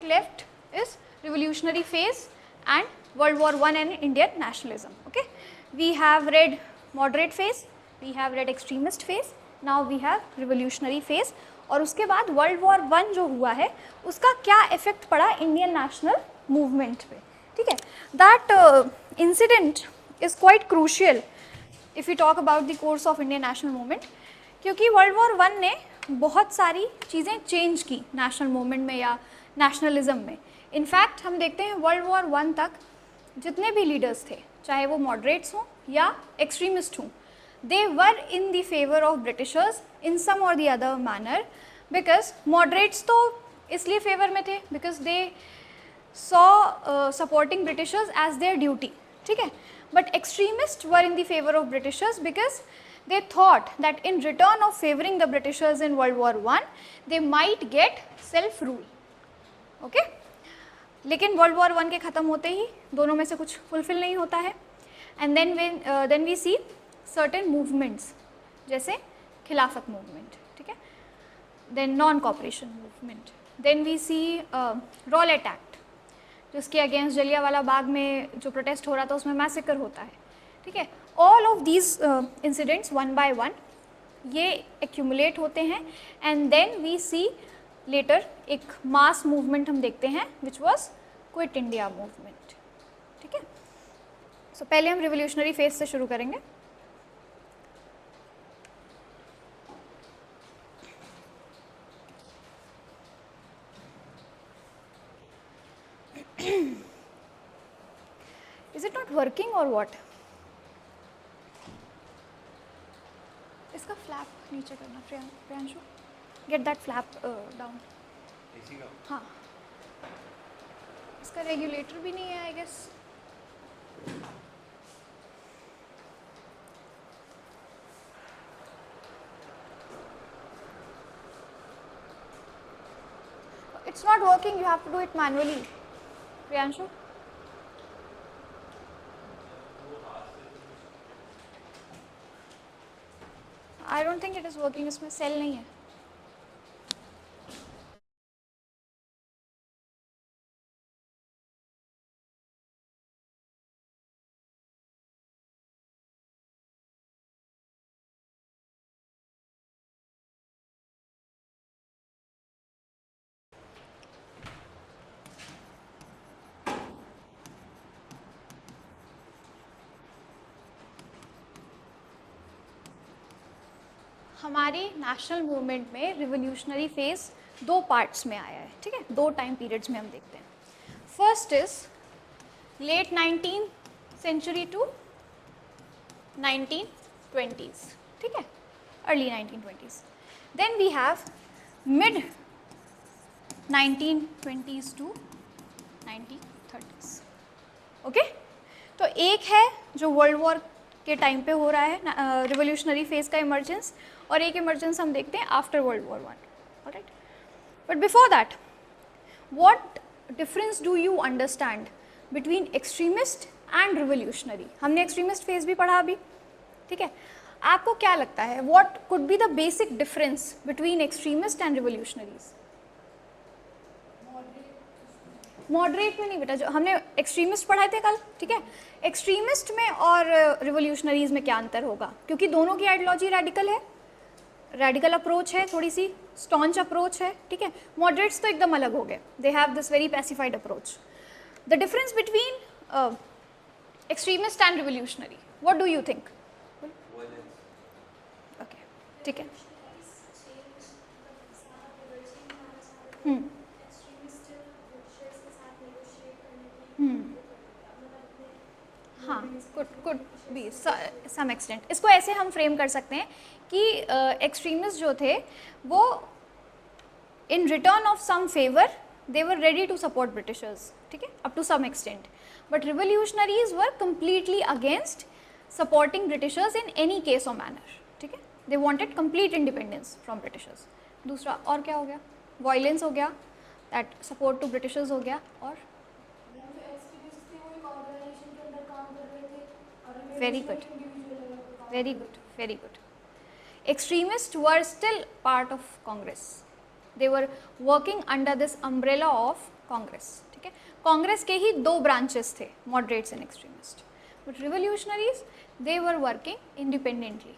left is revolutionary phase and World War I and Indian nationalism. Okay, we have read moderate phase, we have read extremist phase, now we have revolutionary phase. और उसके बाद world war one जो हुआ है उसका क्या effect पड़ा Indian national movement पे, ठीक है. That incident is quite crucial if you talk about the course of Indian national movement, क्योंकि वर्ल्ड वॉर वन ने बहुत सारी चीज़ें चेंज की नेशनल मूवमेंट में या नेशनलिज्म में. इनफैक्ट हम देखते हैं वर्ल्ड वॉर वन तक जितने भी लीडर्स थे, चाहे वो मॉडरेट्स हों या एक्सट्रीमिस्ट हों, they were in the favor of Britishers in some or the other manner, because moderates तो इसलिए favor में थे because they saw supporting Britishers as their duty, ठीक है. But extremists were in the favor of Britishers because they thought that in return of favoring the Britishers in World War I, they might get self rule. Okay? लेकिन world war one के ख़त्म होते ही दोनों में से कुछ fulfil नहीं होता है. And then we see certain movements जैसे खिलाफत मूवमेंट, ठीक है, then non cooperation movement, then we see Rowlatt Act जिसके अगेंस्ट जलियांवाला बाग में जो प्रोटेस्ट हो रहा था उसमें मैसेकर होता है, ठीक है. All of these incidents one by one ये एक्यूमुलेट होते हैं and then we see later एक मास मूवमेंट हम देखते हैं which was quit India movement, ठीक है. सो पहले हम रिवोल्यूशनरी फेज से शुरू करेंगे. Is it not working or what? इसका फ्लैप नीचे करना Priyanshu. Get that flap down. हाँ, इसका रेगुलेटर भी नहीं है I guess. It's not working. You have to do it manually, Priyanshu. I don't think it is working. इसमें सेल नहीं है. हमारी नेशनल मूवमेंट में रिवोल्यूशनरी फेज दो पार्ट्स में आया है, ठीक है, दो टाइम पीरियड्स में हम देखते हैं. First is late 19th century to 1920s, ठीक है, early 1920s. Then we have mid 1920s to 1930s. Okay, तो एक है जो वर्ल्ड वॉर के टाइम पे हो रहा है रिवोल्यूशनरी फेज का इमर्जेंस, और एक इमर्जेंस हम देखते हैं after world war one. Alright, but before that what difference do you understand between extremist and revolutionary? हमने एक्सट्रीमिस्ट फेज भी पढ़ा अभी, ठीक है. आपको क्या लगता है what could be the basic difference between extremist and revolutionaries? Moderate में नहीं बेटा, जो हमने एक्सट्रीमिस्ट पढ़ाए थे कल, ठीक है. एक्सट्रीमिस्ट में और रिवोल्यूशनरीज में क्या अंतर होगा? क्योंकि दोनों की आइडियोलॉजी रेडिकल है, रेडिकल अप्रोच है, थोड़ी सी स्टॉन्च अप्रोच है, ठीक है. मॉडरेट्स तो एकदम अलग हो गए, they have this very pacified approach. The difference between extremist and revolutionary, what do you think? Okay, ठीक है. हाँ, कुड बी सम एक्सटेंट. इसको ऐसे हम फ्रेम कर सकते हैं कि एक्सट्रीमिस्ट जो थे वो in return of some favour they were ready to support Britishers, ठीक है, up to some extent. But revolutionaries were completely against supporting Britishers in any case और मैनर, ठीक है. They wanted complete independence from Britishers. दूसरा और क्या हो गया? वायलेंस हो गया, दैट सपोर्ट टू ब्रिटिशर्स हो गया. और very good, very good, very good. Extremists were still part of Congress, they were working under this umbrella of Congress, ठीक है। कांग्रेस के ही 2 ब्रांचेस थे, moderates and extremist, but revolutionaries they were working independently,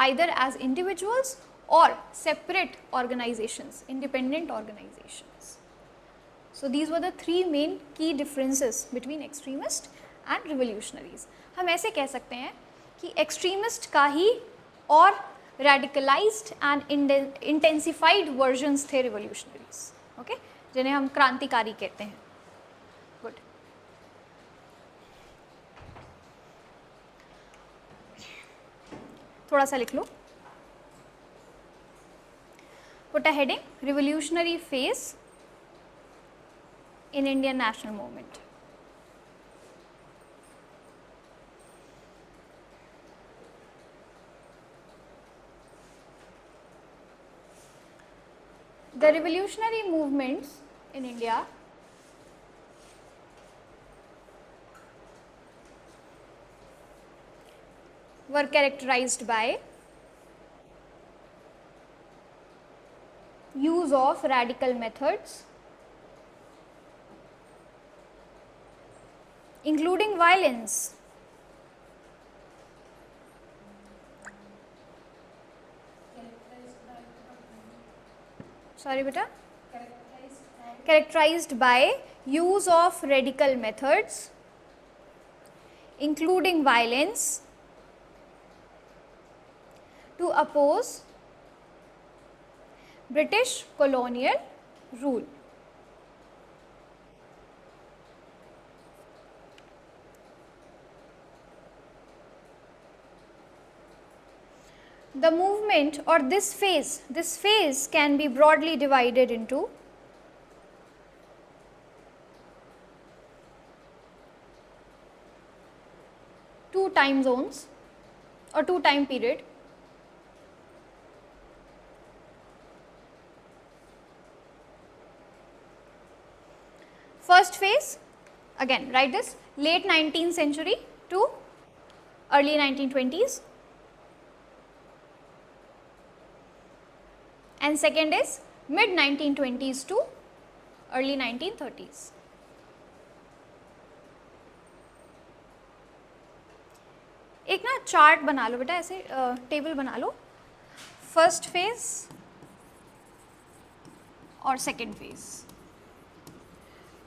either as individuals or separate organizations, independent organizations. So these were the 3 main key differences between extremist and revolutionaries. हम ऐसे कह सकते हैं कि extremist का ही और radicalized and intensified versions थे revolutionaries, okay? जिन्हें हम क्रांतिकारी कहते हैं। Good. थोड़ा सा लिख लो, put a heading, revolutionary phase in Indian national movement. The revolutionary movements in India were characterized by use of radical methods, including violence, sorry beta, characterized by use of radical methods, including violence, to oppose British colonial rule. The movement or this phase can be broadly divided into two time zones or 2 time period. First phase, again write this, late 19th century to early 1920s, and second is mid 1920s to early 1930s. एक ना chart बना लो बेटा, ऐसे table बना लो, first phase और second phase,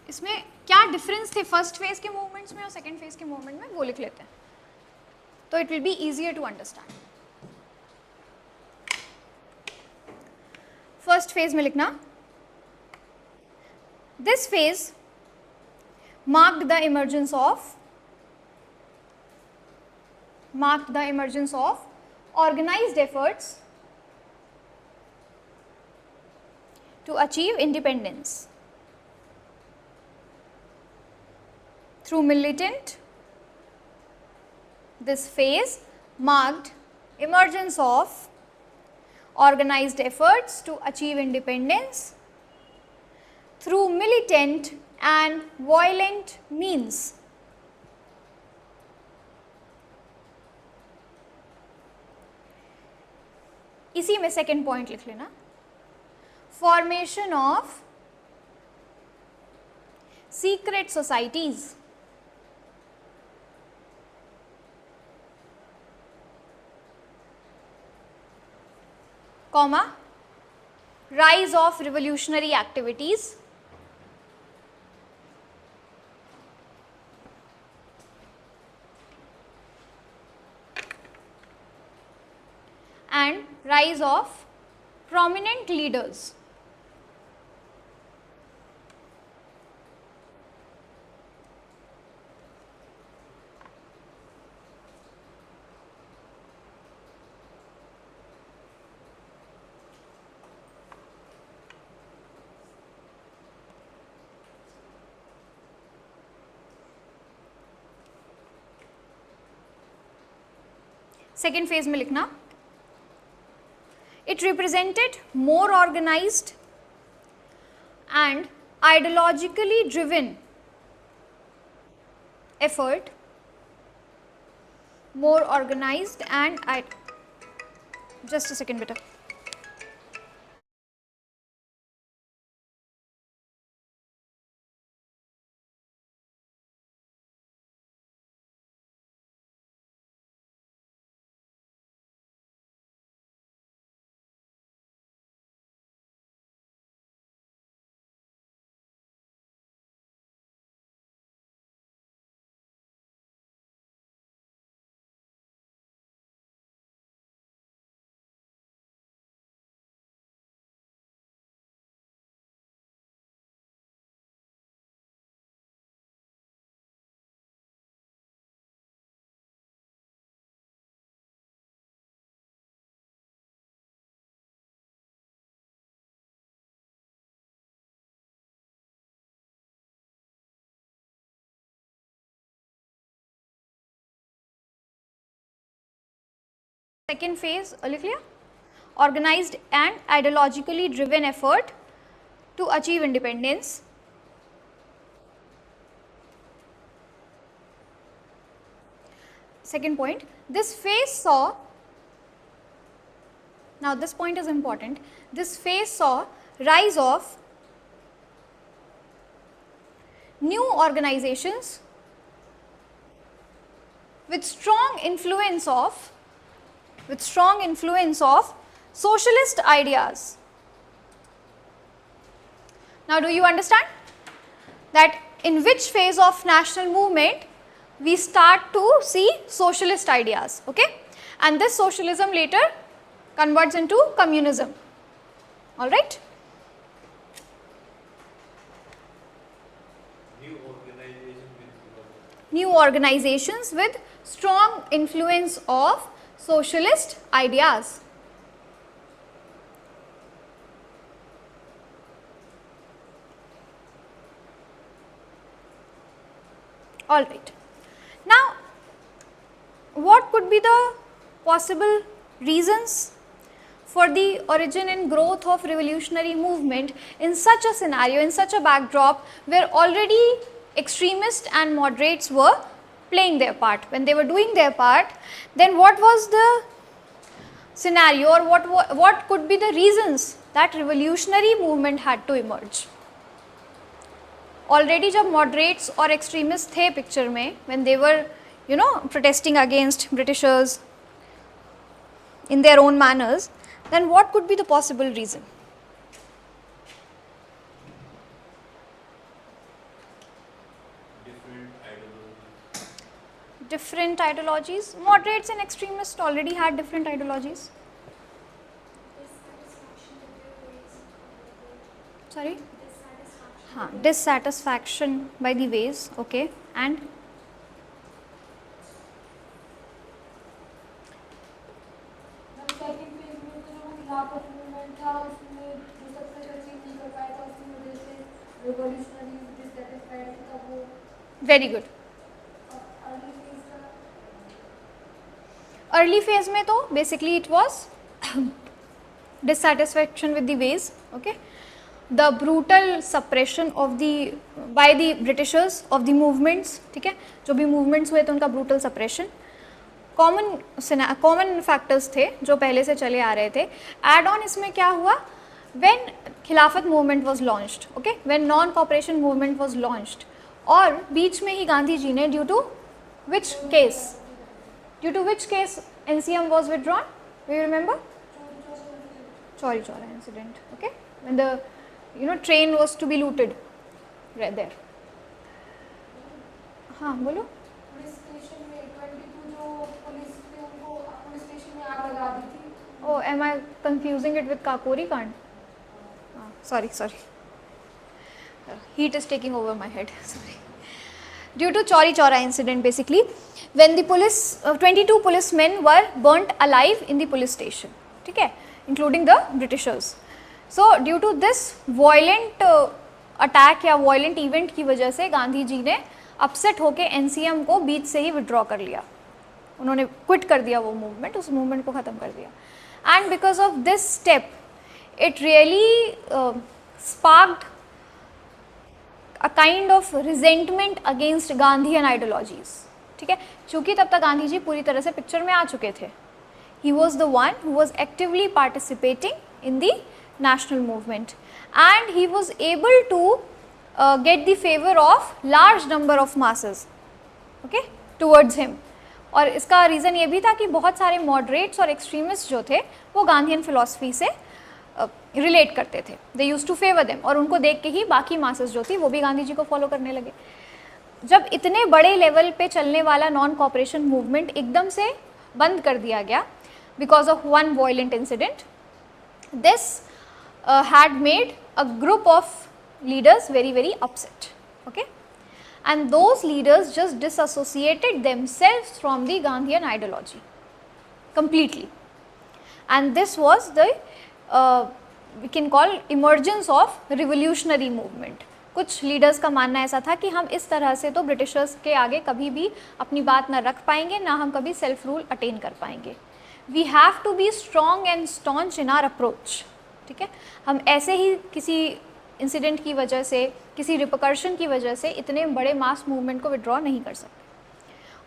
इसमें क्या difference थे फर्स्ट फेज के मूवमेंट्स में और सेकेंड फेज के मूवमेंट में, वो लिख लेते हैं, तो it will be easier to understand. First phase में लिखना, this phase marked the emergence of organized efforts to achieve independence through militant. This phase marked emergence of organized efforts to achieve independence through militant and violent means. इसी में second point लिख लेना, formation of secret societies, comma, rise of revolutionary activities, and rise of prominent leaders. Second phase में लिखना, it represented more organized and ideologically driven effort, more organized and just a second beta, Second phase लिख लिया, organized and ideologically driven effort to achieve independence. Second point, this phase saw, now this point is important, this phase saw rise of new organizations with strong influence of socialist ideas. Now do you understand that in which phase of national movement we start to see socialist ideas, okay? And this socialism later converts into communism, all right? New organizations with strong influence of socialist ideas. All right. Now, what could be the possible reasons for the origin and growth of revolutionary movement in such a scenario, in such a backdrop where already extremists and moderates were playing their part? When they were doing their part, then what was the scenario, or what could be the reasons that revolutionary movement had to emerge? Already जब moderates और extremists थे picture में, when they were protesting against Britishers in their own manners, then what could be the possible reason? Different ideologies. Moderates and extremists already had different ideologies. Sorry? Dissatisfaction by the ways, okay, and very good. Early phase में तो basically it was dissatisfaction with the ways, okay, the brutal suppression of the by the Britishers of the movements, ठीक है, जो भी movements हुए थे उनका brutal suppression. Common factors थे जो पहले से चले आ रहे थे. एड ऑन इसमें क्या हुआ, when Khilafat movement was launched, okay, when non cooperation movement was launched, और बीच में ही गांधी जी ने due to which case NCM was withdrawn, do you remember? Chauri Chaura incident, okay, when the train was to be looted right there. हाँ बोलो. Oh, am I confusing it with Kakori Kand? Sorry. Heat is taking over my head. Sorry. Due to Chauri Chaura incident, basically, when the police, 22 policemen were burnt alive in the police station, okay, including the Britishers. So, due to this violent attack या violent event की वजह से गांधी जी ने upset होके NCM को बीच से ही withdraw कर लिया. उन्होंने quit कर दिया वो movement, उस movement को ख़त्म कर दिया. And because of this step, it really sparked a kind of resentment against Gandhian ideologies. ठीक है, चूँकि तब तक गांधी जी पूरी तरह से पिक्चर में आ चुके थे. He was the one who was actively participating in the national movement, and he was able to get the favor of large number of masses, okay, towards him. और इसका रीज़न ये भी था कि बहुत सारे मॉडरेट्स और एक्सट्रीमिस्ट जो थे वो गांधीयन फिलॉसफी से रिलेट करते थे. दे यूज टू फेवर देम, और उनको देख के ही बाकी मासेस जो थी वो भी गांधी जी को फॉलो करने लगे. जब इतने बड़े लेवल पे चलने वाला नॉन कॉपरेशन मूवमेंट एकदम से बंद कर दिया गया because of one violent incident, this had made a group of leaders very upset, okay, and those leaders just disassociated themselves from the Gandhian ideology completely, and this was the we can call emergence of revolutionary movement. कुछ leaders का मानना ऐसा था कि हम इस तरह से तो ब्रिटिशर्स के आगे कभी भी अपनी बात ना रख पाएंगे, ना हम कभी सेल्फ रूल अटेन कर पाएंगे. We have to be strong and staunch in our approach, ठीक है। हम ऐसे ही किसी इंसिडेंट की वजह से, किसी रिपकर्शन की वजह से इतने बड़े मास मूवमेंट को विड्रॉ नहीं कर सकते।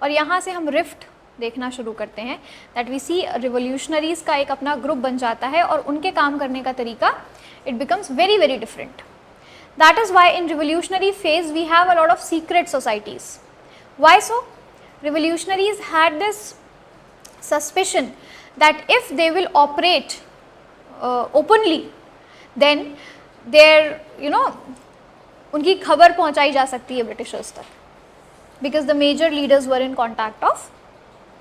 और यहाँ से हम रिफ्ट देखना शुरू करते हैं, दैट वी सी रिवोल्यूशनरीज का एक अपना ग्रुप बन जाता है और उनके काम करने का तरीका it becomes very very different. That is why in revolutionary phase we have a lot of secret societies. Why so? Revolutionaries had this suspicion that if they will operate openly, then their उनकी खबर पहुंचाई जा सकती है Britishers तक, because the major leaders were in contact of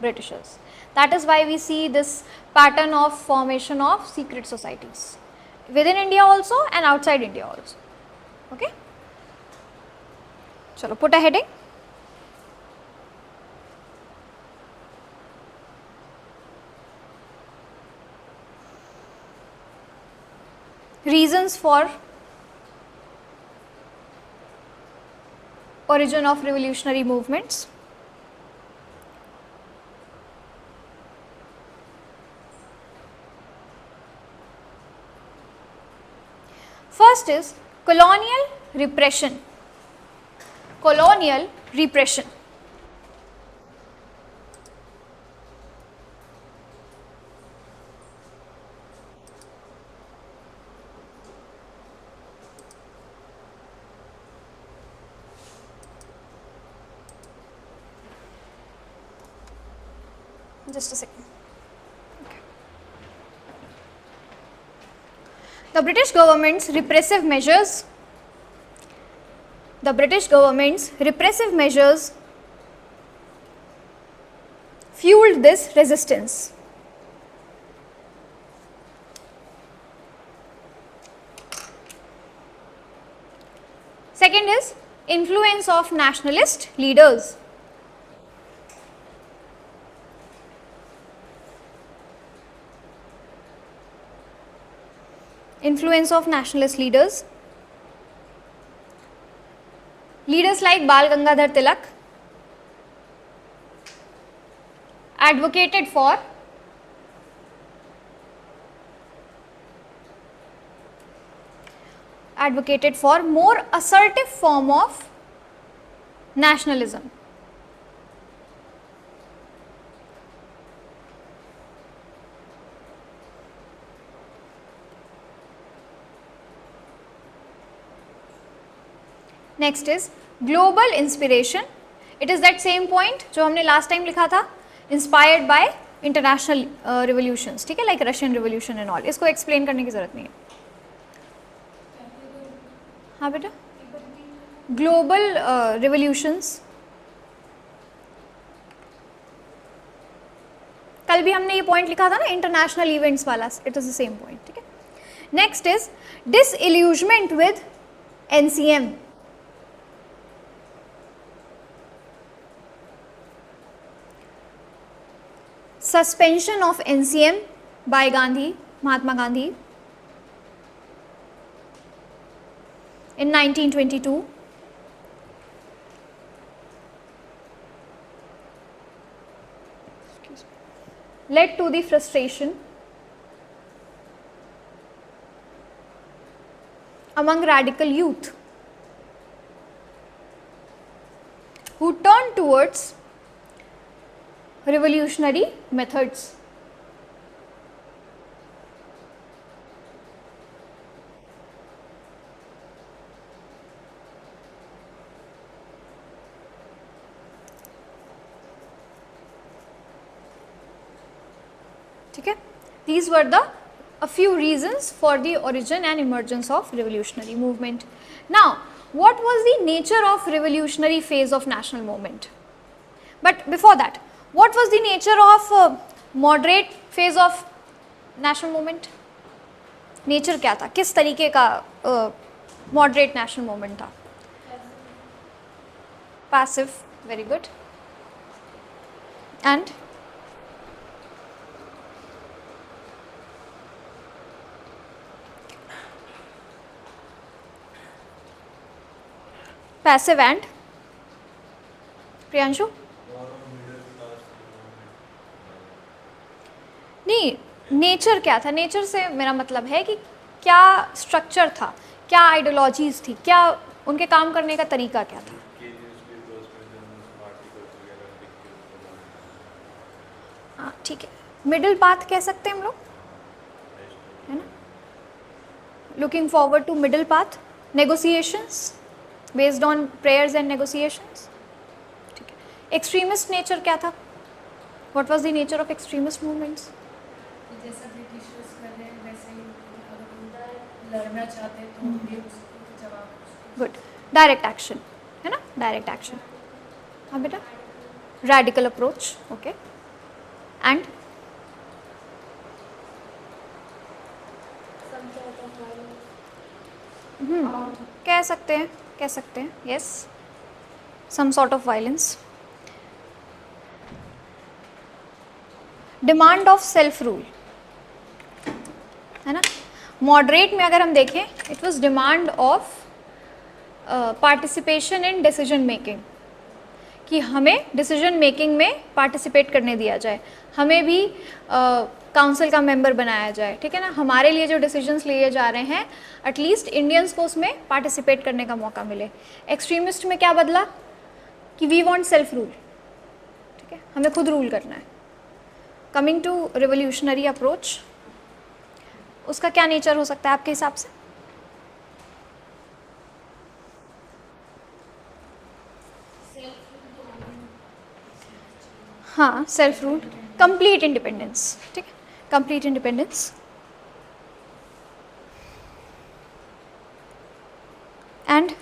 Britishers. That is why we see this pattern of formation of secret societies within India also and outside India also. Okay, chalo put a heading. Reasons for origin of revolutionary movements. First is colonial repression. Colonial repression. Just a second. Okay. The British government's repressive measures. The British government's repressive measures fueled this resistance. Second is influence of nationalist leaders. Influence of nationalist leaders. Leaders like Bal Gangadhar Tilak advocated for more assertive form of nationalism. Next is global inspiration. It is that same point जो हमने last time लिखा था, inspired by international revolutions, ठीक है, like Russian revolution and all. इसको explain करने की ज़रूरत नहीं है. हाँ बेटा, global revolutions. कल भी हमने ये point लिखा था ना, international events वाला. It is the same point, ठीक है. Next is disillusionment with NCM. Suspension of NCM by Gandhi, Mahatma Gandhi in 1922. Led to the frustration among radical youth who turned towards revolutionary methods. ठीक है, these were a few reasons for the origin and emergence of revolutionary movement. Now, what was the nature of revolutionary phase of national movement? But before that, what was the nature of moderate phase of national movement? Nature क्या था, किस तरीके का moderate national movement था? Passive, very good. And passive and Priyanshu? नहीं, nature क्या था, nature से मेरा मतलब है कि क्या स्ट्रक्चर था, क्या आइडियोलॉजीज थी, क्या उनके काम करने का तरीका क्या था। हाँ ठीक है, मिडिल पाथ कह सकते हैं हम लोग, है ना, looking forward to middle path, negotiations based on prayers and negotiations. ठीक है, एक्सट्रीमिस्ट नेचर क्या था, what was the nature of extremist movements? जैसा ब्रिटिशर्स कर रहे हैं वैसे ही अगर लड़ना चाहते हैं तो ये उसको जवाब। गुड, डायरेक्ट एक्शन, है ना, डायरेक्ट एक्शन। हाँ बेटा, रैडिकल अप्रोच, ओके, एंड कह सकते हैं, कह सकते हैं, yes, some sort of violence. Demand of self rule, है ना, मॉडरेट में अगर हम देखें, it was demand of participation in decision making, कि हमें डिसीजन मेकिंग में पार्टिसिपेट करने दिया जाए, हमें भी काउंसिल का मेंबर बनाया जाए, ठीक है ना, हमारे लिए जो डिसीजंस लिए जा रहे हैं एटलीस्ट इंडियंस को उसमें पार्टिसिपेट करने का मौका मिले। एक्सट्रीमिस्ट में क्या बदला कि वी वांट सेल्फ रूल, ठीक है, हमें खुद रूल करना है। कमिंग टू रिवोल्यूशनरी अप्रोच, उसका क्या नेचर हो सकता है आपके हिसाब से? हाँ, सेल्फ रूल, कंप्लीट इंडिपेंडेंस, ठीक है, complete independence and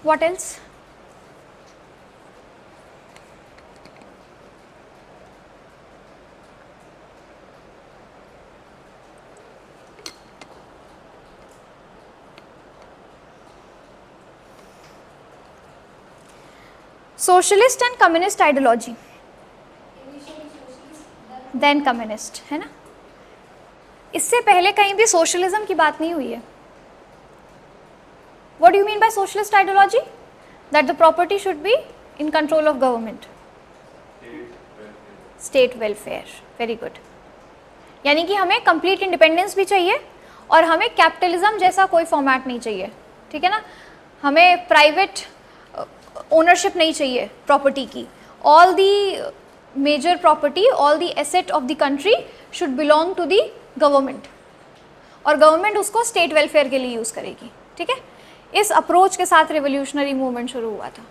what else? Socialist and communist ideology, then communist, है ना, इससे पहले कहीं भी सोशलिज्म की बात नहीं हुई है। What do you mean by socialist ideology? That the property should be in control of government, state welfare, very good. यानी कि हमें कंप्लीट इंडिपेंडेंस भी चाहिए और हमें कैपिटलिज्म जैसा कोई फॉर्मेट नहीं चाहिए, ठीक है ना, हमें प्राइवेट ओनरशिप नहीं चाहिए प्रॉपर्टी की। All the major property, all the asset of the country should belong to the government, और गवर्नमेंट उसको स्टेट वेलफेयर के लिए यूज़ करेगी, ठीक है। इस अप्रोच के साथ रिवोल्यूशनरी मूवमेंट शुरू हुआ था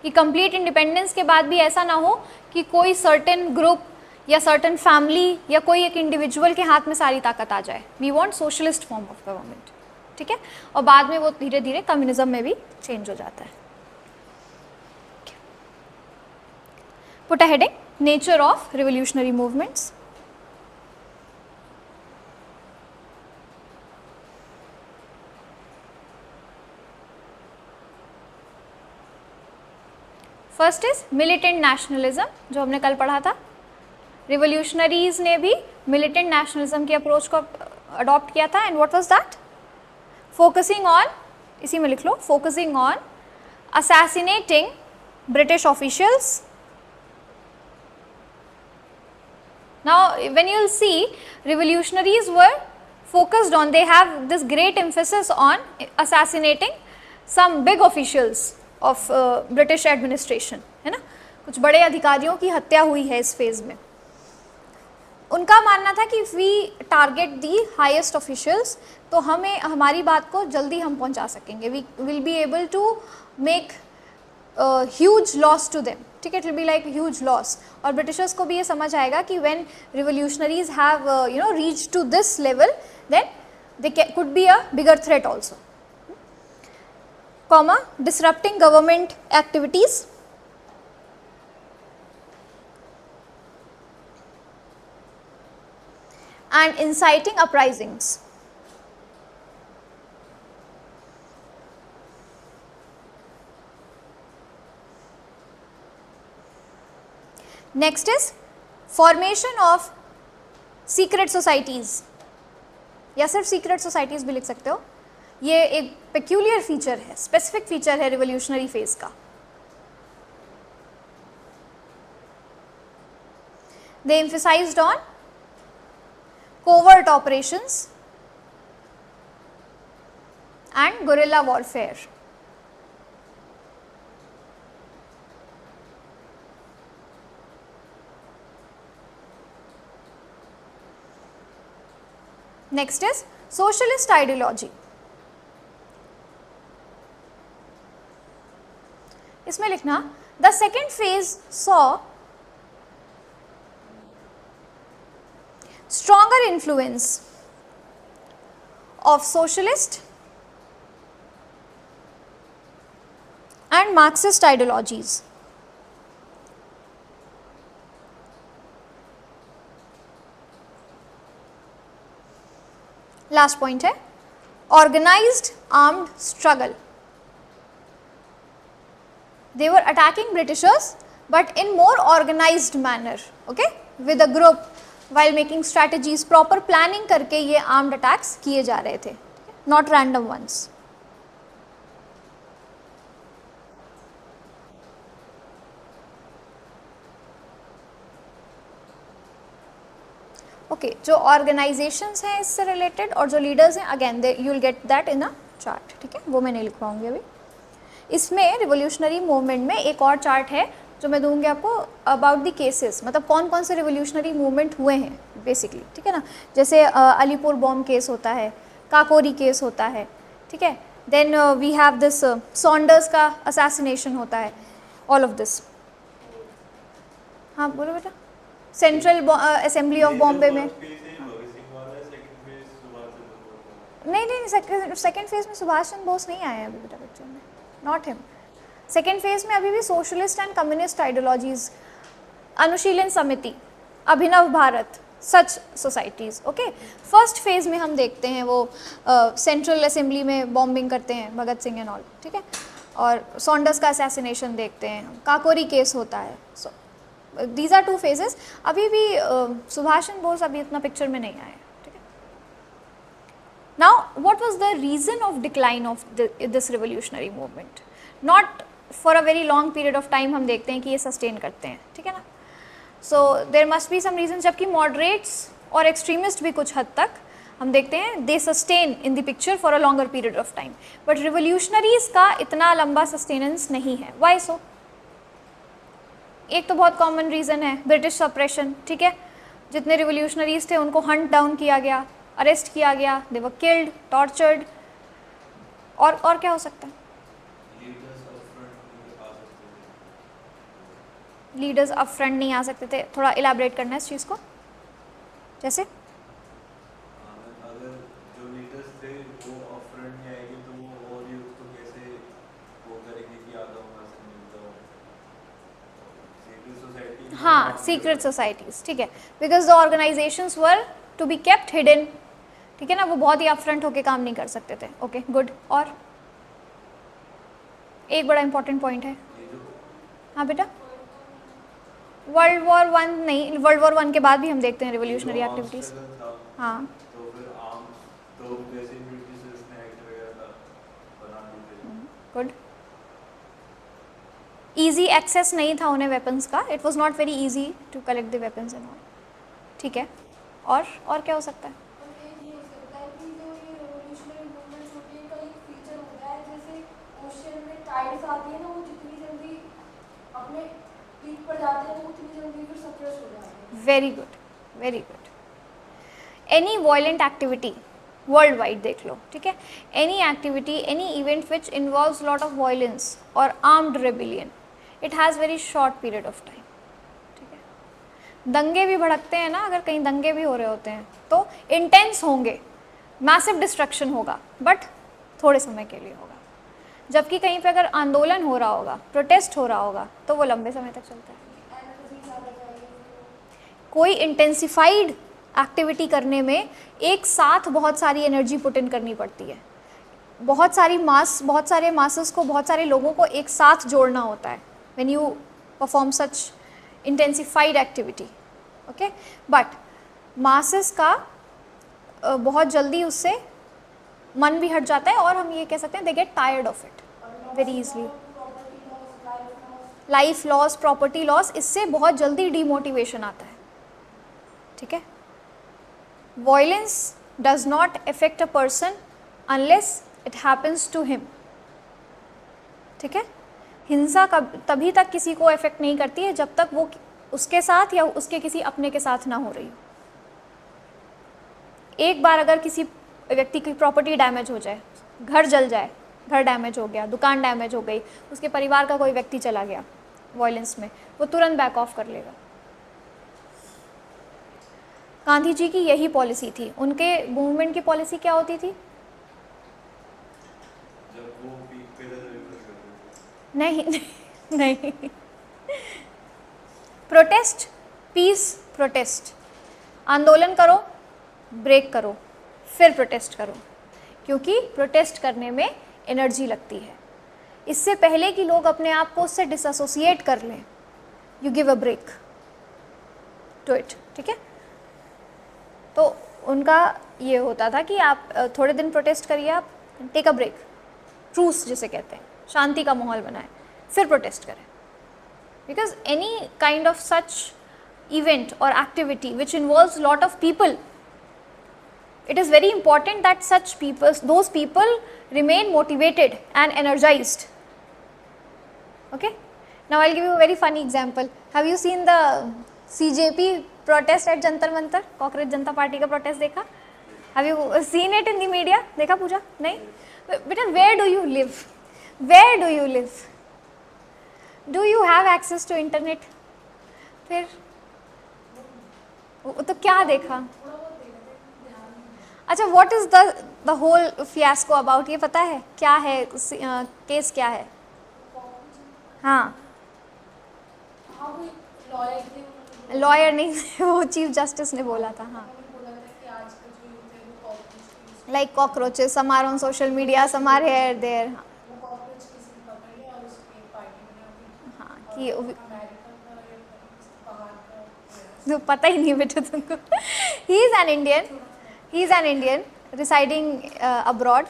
कि कंप्लीट इंडिपेंडेंस के बाद भी ऐसा ना हो कि कोई सर्टेन ग्रुप या सर्टेन फैमिली या कोई एक इंडिविजुअल के हाथ में सारी ताकत आ जाए। We want socialist form of government, ठीक है, और बाद में वो धीरे धीरे कम्युनिज्म में भी चेंज हो जाता है। Put a heading, nature of revolutionary movements. First is militant nationalism, जो हमने कल पढ़ा था। रिवोल्यूशनरीज ने भी मिलिटेंट नेशनलिज्म की अप्रोच को अडॉप्ट किया था, and what was that? Focusing on, इसी में लिख लो, focusing on assassinating British officials. Now when you'll see, revolutionaries were focused on, they have this great emphasis on assassinating some big officials of British administration, है ना, कुछ बड़े अधिकारियों की हत्या हुई है इस फेज में। उनका मानना था कि if we target the highest officials, तो हमें हमारी बात को जल्दी हम पहुंचा सकेंगे, we will be able to make huge loss to them, ठीक है, it will be like huge loss। और ब्रिटिशर्स को भी ये समझ आएगा कि when revolutionaries have reached to this level, then they could be a bigger threat also, comma, disrupting government activities, and inciting uprisings. Next is formation of secret societies, या सिर्फ secret societies भी लिख सकते हो। ये एक पेक्यूलियर फीचर है, specific feature है रिवोल्यूशनरी फेज का। They emphasized on covert operations and guerrilla warfare. Next is socialist ideology. इसमें लिखना the second phase saw stronger influence of socialist and Marxist ideologies. Last point है organised armed struggle. They were attacking Britishers but in more organized manner, okay, with a group while making strategies, proper planning करके ये armed attacks किए जा रहे थे, not random ones. Okay जो organisations हैं इससे रिलेटेड और जो लीडर्स हैं again you will get that in a chart. ठीक है, वो मैं नहीं लिखवाऊंगी अभी. इसमें रिवोल्यूशनरी मूवमेंट में एक और चार्ट है जो मैं दूंगी आपको अबाउट द केसेस, मतलब कौन कौन से रिवोल्यूशनरी मूवमेंट हुए हैं बेसिकली. ठीक है ना, जैसे अलीपुर बॉम्ब केस होता है, काकोरी केस होता है. ठीक है, then we have this Saunders का असैसिनेशन होता है, ऑल ऑफ दिस. हाँ बोलो बेटा. सेंट्रल असेंबली ऑफ बॉम्बे में नहीं सेकेंड फेज में सुभाष चंद्र बोस नहीं आए अभी बेटा पिक्चर में, नॉट हिम. सेकेंड फेज में अभी भी सोशलिस्ट एंड कम्युनिस्ट आइडियोलॉजीज, अनुशीलन समिति, अभिनव भारत, सच सोसाइटीज़. ओके, फर्स्ट फेज में हम देखते हैं वो सेंट्रल असेंबली में बॉम्बिंग करते हैं भगत सिंह एंड ऑल. ठीक है, और सॉन्डर्स का असैसिनेशन देखते हैं, काकोरी केस होता है. So these are two phases. अभी भी सुभाष चंद्र बोस अभी इतना पिक्चर में नहीं आए. ठीक है, now what was the reason of decline of this revolutionary movement? Not for a very long period of time हम देखते हैं कि ये सस्टेन करते हैं. ठीक है ना, so there must be some reason. जबकि मॉडरेट्स और एक्सट्रीमिस्ट भी कुछ हद तक हम देखते हैं they sustain in the picture for a longer period of time, but revolutionaries का इतना लंबा सस्टेनेंस नहीं है. Why so? एक तो बहुत कॉमन रीज़न है ब्रिटिश सप्रेशन. ठीक है, जितने रिवोल्यूशनरीज थे उनको हंट डाउन किया गया, अरेस्ट किया गया, दे वर किल्ड, टॉर्चर्ड. और क्या हो सकता है? लीडर्स अप फ्रंट नहीं आ सकते थे. थोड़ा इलैबोरेट करना है इस चीज़ को. जैसे अगर जो लीडर्स थे वो अप फ्रंट नहीं आएंगे तो वो और यूथ को कैसे वो करेंगे कि आधा वहाँ से मिलता हो. हाँ, सीक्रेट सोसाइटीज़. ठीक है, because the organisations were to be kept hidden. ठीक है ना, वो बहुत ही अपफ्रंट होकर काम नहीं कर सकते थे. Okay good. और एक बड़ा इंपॉर्टेंट पॉइंट है. हाँ बेटा, वर्ल्ड वॉर 1 नहीं, वर्ल्ड वॉर 1 के बाद भी हम देखते हैं रिवोल्यूशनरी एक्टिविटीज़. हाँ तो फिर आर्म्स तो वैसे ब्रिटिशर्स ने एक्ट वगैरह बना दिए. गुड. ईजी एक्सेस नहीं था उन्हें वेपन्स का. It was not very easy to collect the weapons and all. ठीक है, और क्या हो सकता है? Very good, very good. Any violent activity worldwide देख लो. ठीक है, any activity, any event which involves lot of violence और armed rebellion, it has very short period of time. ठीक है, दंगे भी भड़कते हैं ना, अगर कहीं दंगे भी हो रहे होते हैं तो इंटेंस होंगे, मैसिव डिस्ट्रक्शन होगा, बट थोड़े समय के लिए होगा. जबकि कहीं पे अगर आंदोलन हो रहा होगा, प्रोटेस्ट हो रहा होगा, तो वो लंबे समय तक चलता है. कोई इंटेंसिफाइड एक्टिविटी करने में एक साथ बहुत सारी एनर्जी पुट इन करनी पड़ती है. बहुत सारे मासेस को, बहुत सारे लोगों को एक साथ जोड़ना होता है when you perform such intensified activity. Okay, but masses का बहुत जल्दी उससे मन भी हट जाता है और हम ये कह सकते हैं they get tired of it very easily. Life loss, property loss, इससे बहुत जल्दी डीमोटिवेशन आता है. ठीक है. Violence does not affect a person unless it happens to him. ठीक है. हिंसा तभी तक किसी को अफेक्ट नहीं करती है जब तक वो उसके साथ या उसके किसी अपने के साथ ना हो रही हो. एक बार अगर किसी व्यक्ति की प्रॉपर्टी डैमेज हो जाए, घर जल जाए, घर डैमेज हो गया, दुकान डैमेज हो गई, उसके परिवार का कोई व्यक्ति चला गया वायलेंस में, वो तुरंत बैक ऑफ कर लेगा. गांधी जी की यही पॉलिसी थी. उनके मूवमेंट की पॉलिसी क्या होती थी? जब वो पीक पे थे तभी कुछ कर रहे थे. नहीं नहीं, प्रोटेस्ट, पीस प्रोटेस्ट. आंदोलन करो, ब्रेक करो, फिर प्रोटेस्ट करो, क्योंकि प्रोटेस्ट करने में एनर्जी लगती है. इससे पहले कि लोग अपने आप को उससे डिसएसोसिएट कर लें, you give a break to it. ठीक है. तो उनका ये होता था कि आप थोड़े दिन प्रोटेस्ट करिए, आप टेक अ ब्रेक, ट्रूस जिसे कहते हैं, शांति का माहौल बनाएं, फिर प्रोटेस्ट करें. Because any kind of such event और activity which involves lot of people, it is very important that such people, those people remain motivated and energized. Okay. Now I'll give you a very funny example. Have you seen the CJP protest at Jantar Mantar? Cockroach Janata Party का protest देखा? Have you seen it in the media? देखा पूजा? नहीं? But where do you live? Where do you live? Do you have access to internet? फिर तो क्या देखा? अच्छा, what is the whole fiasco about, ये पता है क्या है? केस क्या है? हाँ, लॉयर नहीं वो चीफ जस्टिस ने बोला था. हाँ, like cockroaches, some are on social media, some are here there. हाँ, कि तो पता ही नहीं बेटा तुमको. He is an Indian residing abroad.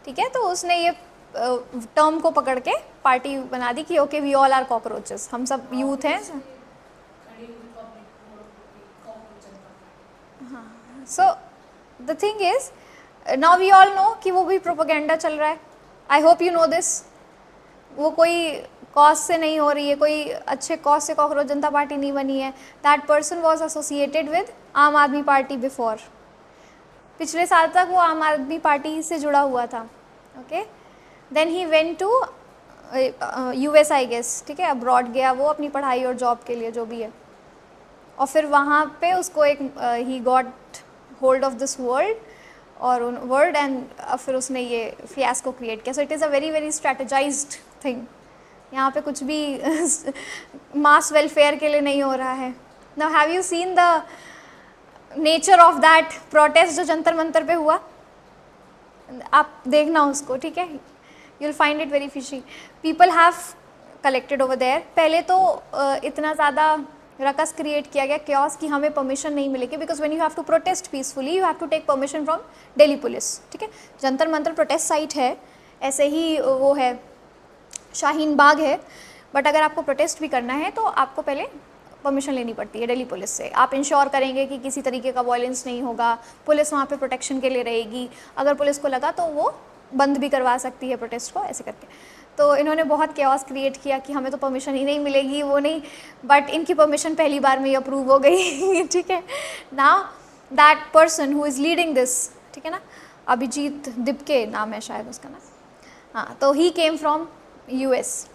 ठीक है. तो उसने ये टर्म को पकड़ के पार्टी बना दी कि okay we all are cockroaches, हम सब यूथ हैं. हाँ. So the thing is now we all know कि वो भी प्रोपेगेंडा चल रहा है. I hope you know this. वो कोई कॉज से नहीं हो रही है, कोई अच्छे कॉज से कॉकरोच जनता पार्टी नहीं बनी है. That person was associated with आम आदमी पार्टी बिफोर. पिछले साल तक वो आम आदमी पार्टी से जुड़ा हुआ था. Okay. Then he went to US I guess. ठीक है. अब्रॉड गया वो अपनी पढ़ाई और जॉब के लिए, जो भी है. और फिर वहाँ पे उसको एक ही got hold of this word and फिर उसने ये फियास्को क्रिएट किया. So it is a very very strategized thing. यहाँ पे कुछ भी मास वेलफेयर के लिए नहीं हो रहा है. Now have you seen the nature of that protest जो जंतर मंतर पे हुआ? आप देखना उसको. ठीक है. You will find it very fishy. People have collected over there. पहले तो इतना ज़्यादा रकस क्रिएट किया गया, क्योस, कि हमें परमिशन नहीं मिलेगी. Because when you have to protest peacefully you have to take permission from Delhi police. ठीक है. जंतर मंतर प्रोटेस्ट साइट है, ऐसे ही वो है, शाहीन बाग है. बट अगर आपको प्रोटेस्ट भी करना है तो आपको पहले परमिशन लेनी पड़ती है दिल्ली पुलिस से. आप इंश्योर करेंगे कि किसी तरीके का वायलेंस नहीं होगा, पुलिस वहाँ पे प्रोटेक्शन के लिए रहेगी. अगर पुलिस को लगा तो वो बंद भी करवा सकती है प्रोटेस्ट को, ऐसे करके. तो इन्होंने बहुत केओस क्रिएट किया कि हमें तो परमिशन ही नहीं मिलेगी, वो नहीं. बट इनकी परमिशन पहली बार में ही अप्रूव हो गई. ठीक है. Now that person who is leading this, ठीक है ना, अभिजीत दिपके नाम है शायद उसका ना. हाँ. तो ही केम फ्रॉम US.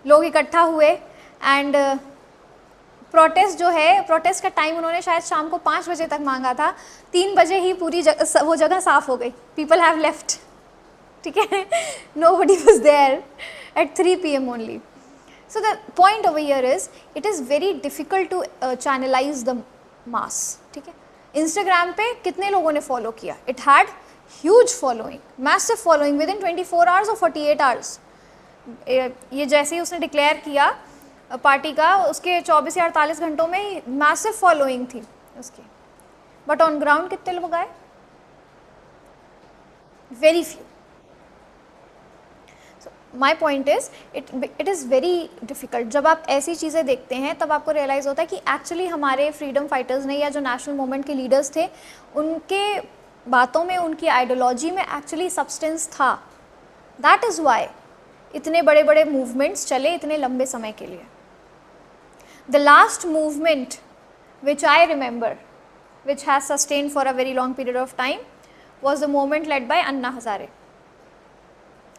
लोग इकट्ठा हुए एंड प्रोटेस्ट जो है, प्रोटेस्ट का टाइम उन्होंने शायद शाम को 5 बजे तक मांगा था. 3 बजे ही पूरी वो जगह साफ़ हो गई. People have left. ठीक है. Nobody was there at 3 PM only. So the point over here is it is very difficult to channelize the mass. ठीक है. Instagram पे कितने लोगों ने फॉलो किया? It had huge following, massive following within 24 hours or 48 hours. ये जैसे ही उसने डिक्लेयर किया पार्टी का, उसके 24 या 48 घंटों में मैसिव फॉलोइंग थी उसकी. बट ऑन ग्राउंड कितने लोग आए? Very few. My point is it is very difficult. जब आप ऐसी चीज़ें देखते हैं तब आपको रियलाइज़ होता है कि एक्चुअली हमारे फ्रीडम फाइटर्स ने या जो नेशनल मूवमेंट के लीडर्स थे उनके बातों में, उनकी आइडियोलॉजी में एक्चुअली सब्सटेंस था। दैट इज़ वाई इतने बड़े बड़े मूवमेंट्स चले इतने लंबे समय के लिए। The last movement which I remember which has sustained for a very long period of time was the movement led by Anna Hazare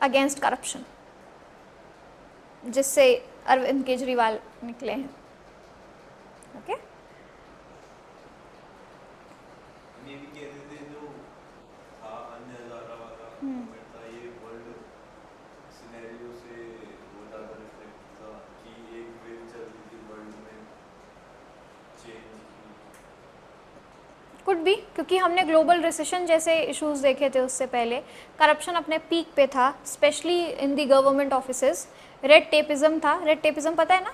against corruption, जिससे अरविंद केजरीवाल निकले हैं। ओके ये भी कहते थे जो था अन्य हजारा वाला मूवमेंट था, ये वर्ल्ड सिनेरियो से वो ज़्यादा रिफ्लेक्ट था कि एक वेव चल रही थी वर्ल्ड में चेंज की। कुड भी, क्योंकि हमने ग्लोबल रिसेशन जैसे इश्यूज देखे थे उससे पहले। करप्शन अपने पीक पे था, specially in the government offices. Red tapism था। रेड टेपिज्म पता है ना,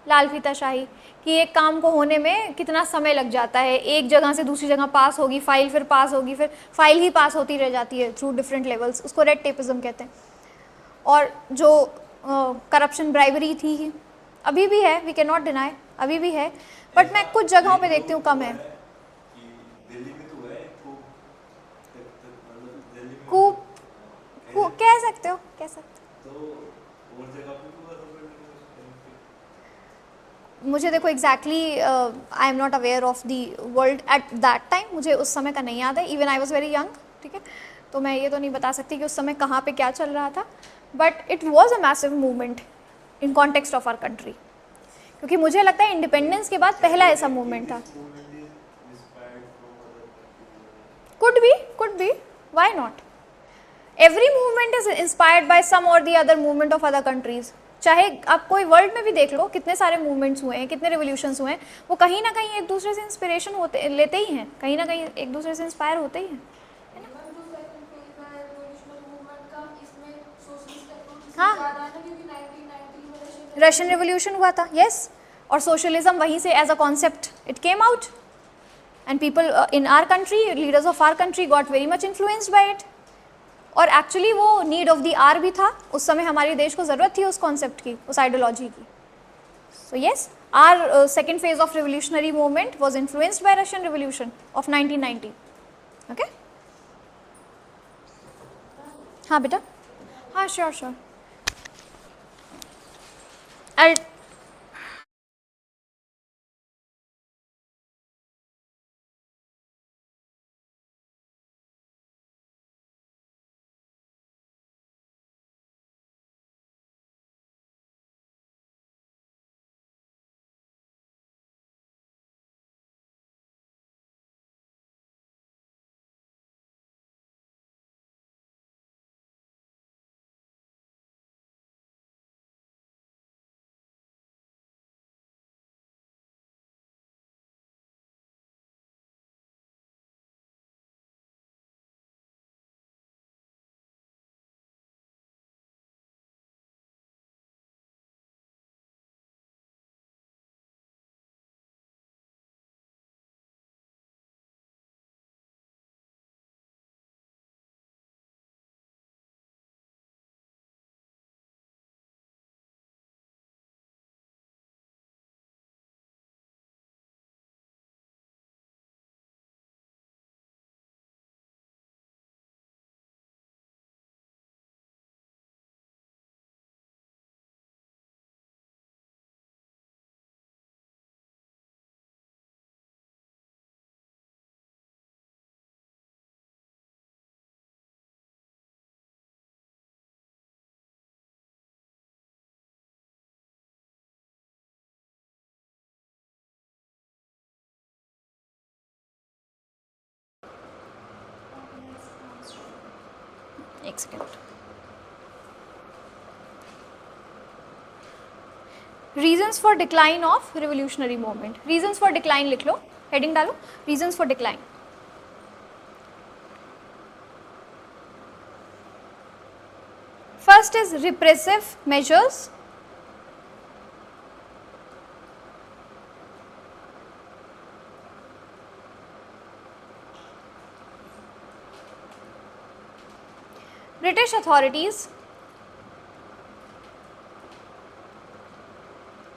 लाल फीताशाही, कि एक काम को होने में कितना समय लग जाता है, एक जगह से दूसरी जगह पास होगी फाइल, फिर पास होगी, फिर फाइल ही पास होती रह जाती है थ्रू डिफरेंट लेवल्स, उसको रेड टेपिज्म कहते हैं। और जो करप्शन ब्राइबरी थी ही, अभी भी है, वी कैन नॉट डिनाई, अभी भी है, बट मैं कुछ जगहों पे देखती हूँ कम है। दिल्ली में तो है मतलब दिल्ली में कूप कह सकते हो, कह सकते तो और जगह पे भी हुआ था मुझे देखो exactly I am not aware of the world at that time, मुझे उस समय का नहीं याद है, even I was very young, ठीक है, तो मैं ये तो नहीं बता सकती कि उस समय कहाँ पे क्या चल रहा था, but it was a massive movement in context of our country, क्योंकि मुझे लगता है इंडिपेंडेंस के बाद पहला ऐसा मूवमेंट था। Could be, why not? Every movement is inspired by some or the other movement of other countries. चाहे आप कोई वर्ल्ड में भी देख लो, कितने सारे मूवमेंट्स हुए हैं, कितने रिवोल्यूशंस हुए हैं, वो कहीं ना कहीं एक दूसरे से इंस्पिरेशन होते लेते ही हैं, कहीं ना कहीं एक दूसरे से इंस्पायर होते ही हैं। हाँ, रशियन रिवोल्यूशन हुआ था, यस, और सोशलिज्म वहीं से as a concept it came out, and people in our country, leaders of our country got very much influenced by it, और एक्चुअली वो नीड ऑफ द आर भी था, उस समय हमारे देश को ज़रूरत थी उस कॉन्सेप्ट की, उस आइडियोलॉजी की। So yes, our second phase of revolutionary movement was influenced by Russian revolution of 1990। Okay, हाँ बेटा, हाँ श्योर श्योर, एक second, reasons for decline of revolutionary movement, reasons for decline लिख लो, हेडिंग डालो, reasons for decline. First is repressive measures, British authorities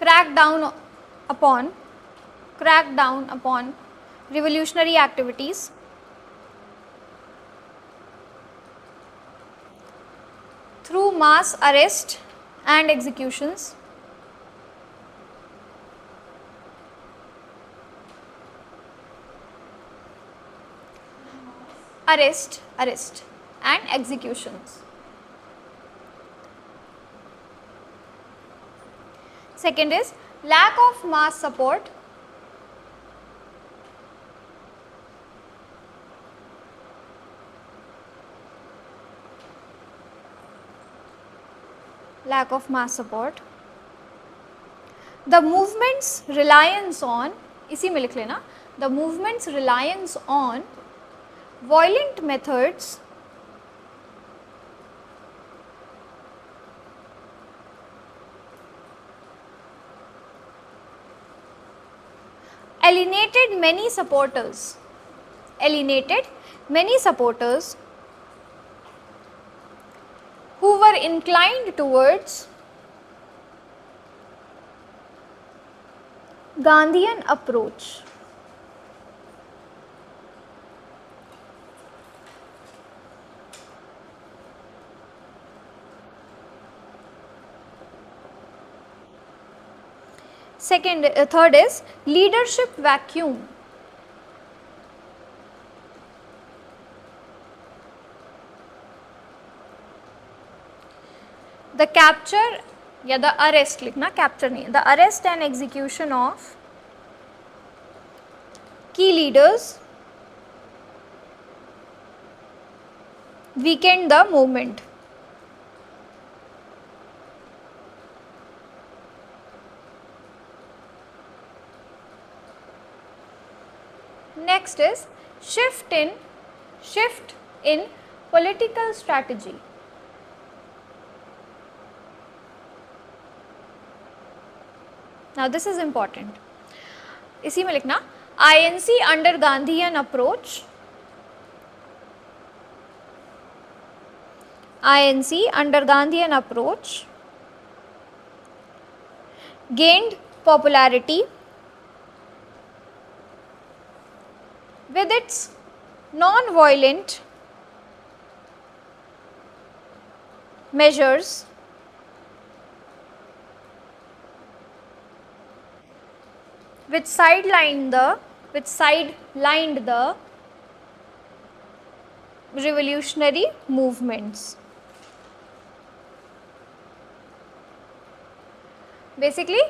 crack down upon revolutionary activities through mass arrest and executions. Arrest and executions. Second is lack of mass support the movement's reliance on, इसी में लिख लेना, the movement's reliance on violent methods alienated many supporters who were inclined towards Gandhian approach. Third is leadership vacuum. The capture या the arrest लिखना, capture नहीं, the arrest and execution of key leaders weakened the movement. Next is shift in political strategy. Now this is important. इसी में लिखना INC under Gandhian approach. INC under Gandhian approach gained popularity with its non-violent measures which sidelined the revolutionary movements. Basically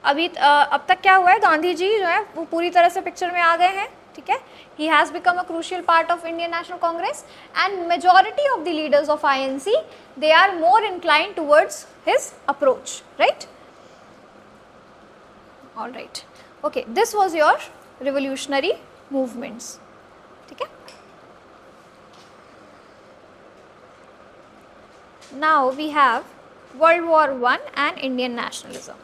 अब तक क्या हुआ है, गांधी जी जो है वो पूरी तरह से पिक्चर में आ गए हैं, ठीक है. He has become a crucial part of Indian National Congress and majority of the leaders of INC, they are more inclined towards his approach, right? All right. Okay, this was your revolutionary movements, ठीक है. Now we have World War I and Indian nationalism.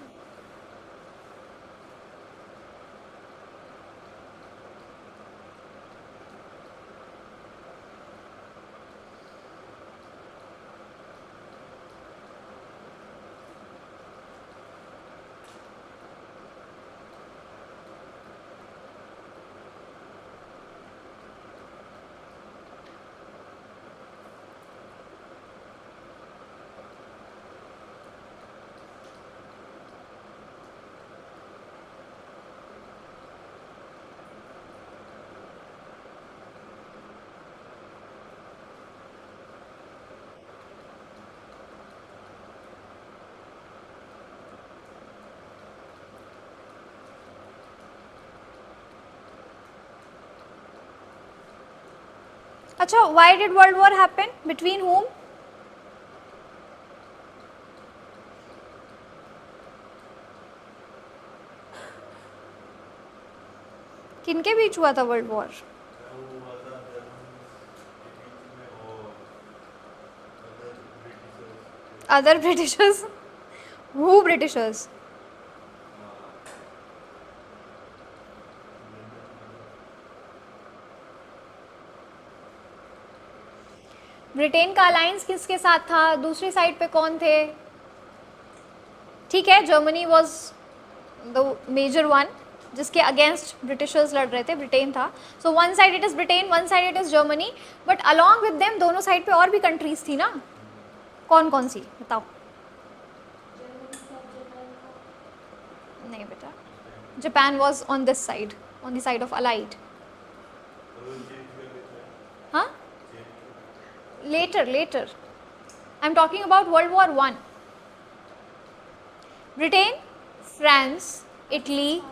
अच्छा, why did World War happen? Between whom? किनके बीच हुआ था world war? Other Britishers. Who Britishers? Britain का alliance किसके साथ था? दूसरी साइड पे कौन थे? ठीक है, Germany was the major one जिसके अगेंस्ट ब्रिटिशर्स लड़ रहे थे, ब्रिटेन था. So one side it is Britain, one side it is Germany, but along with them दोनों साइड पे और भी कंट्रीज थी ना. कौन कौन सी बताओ? नहीं बेटा, Japan was on this side, on the side of allied. हाँ, later I'm talking about World War I. Britain, France, Italy,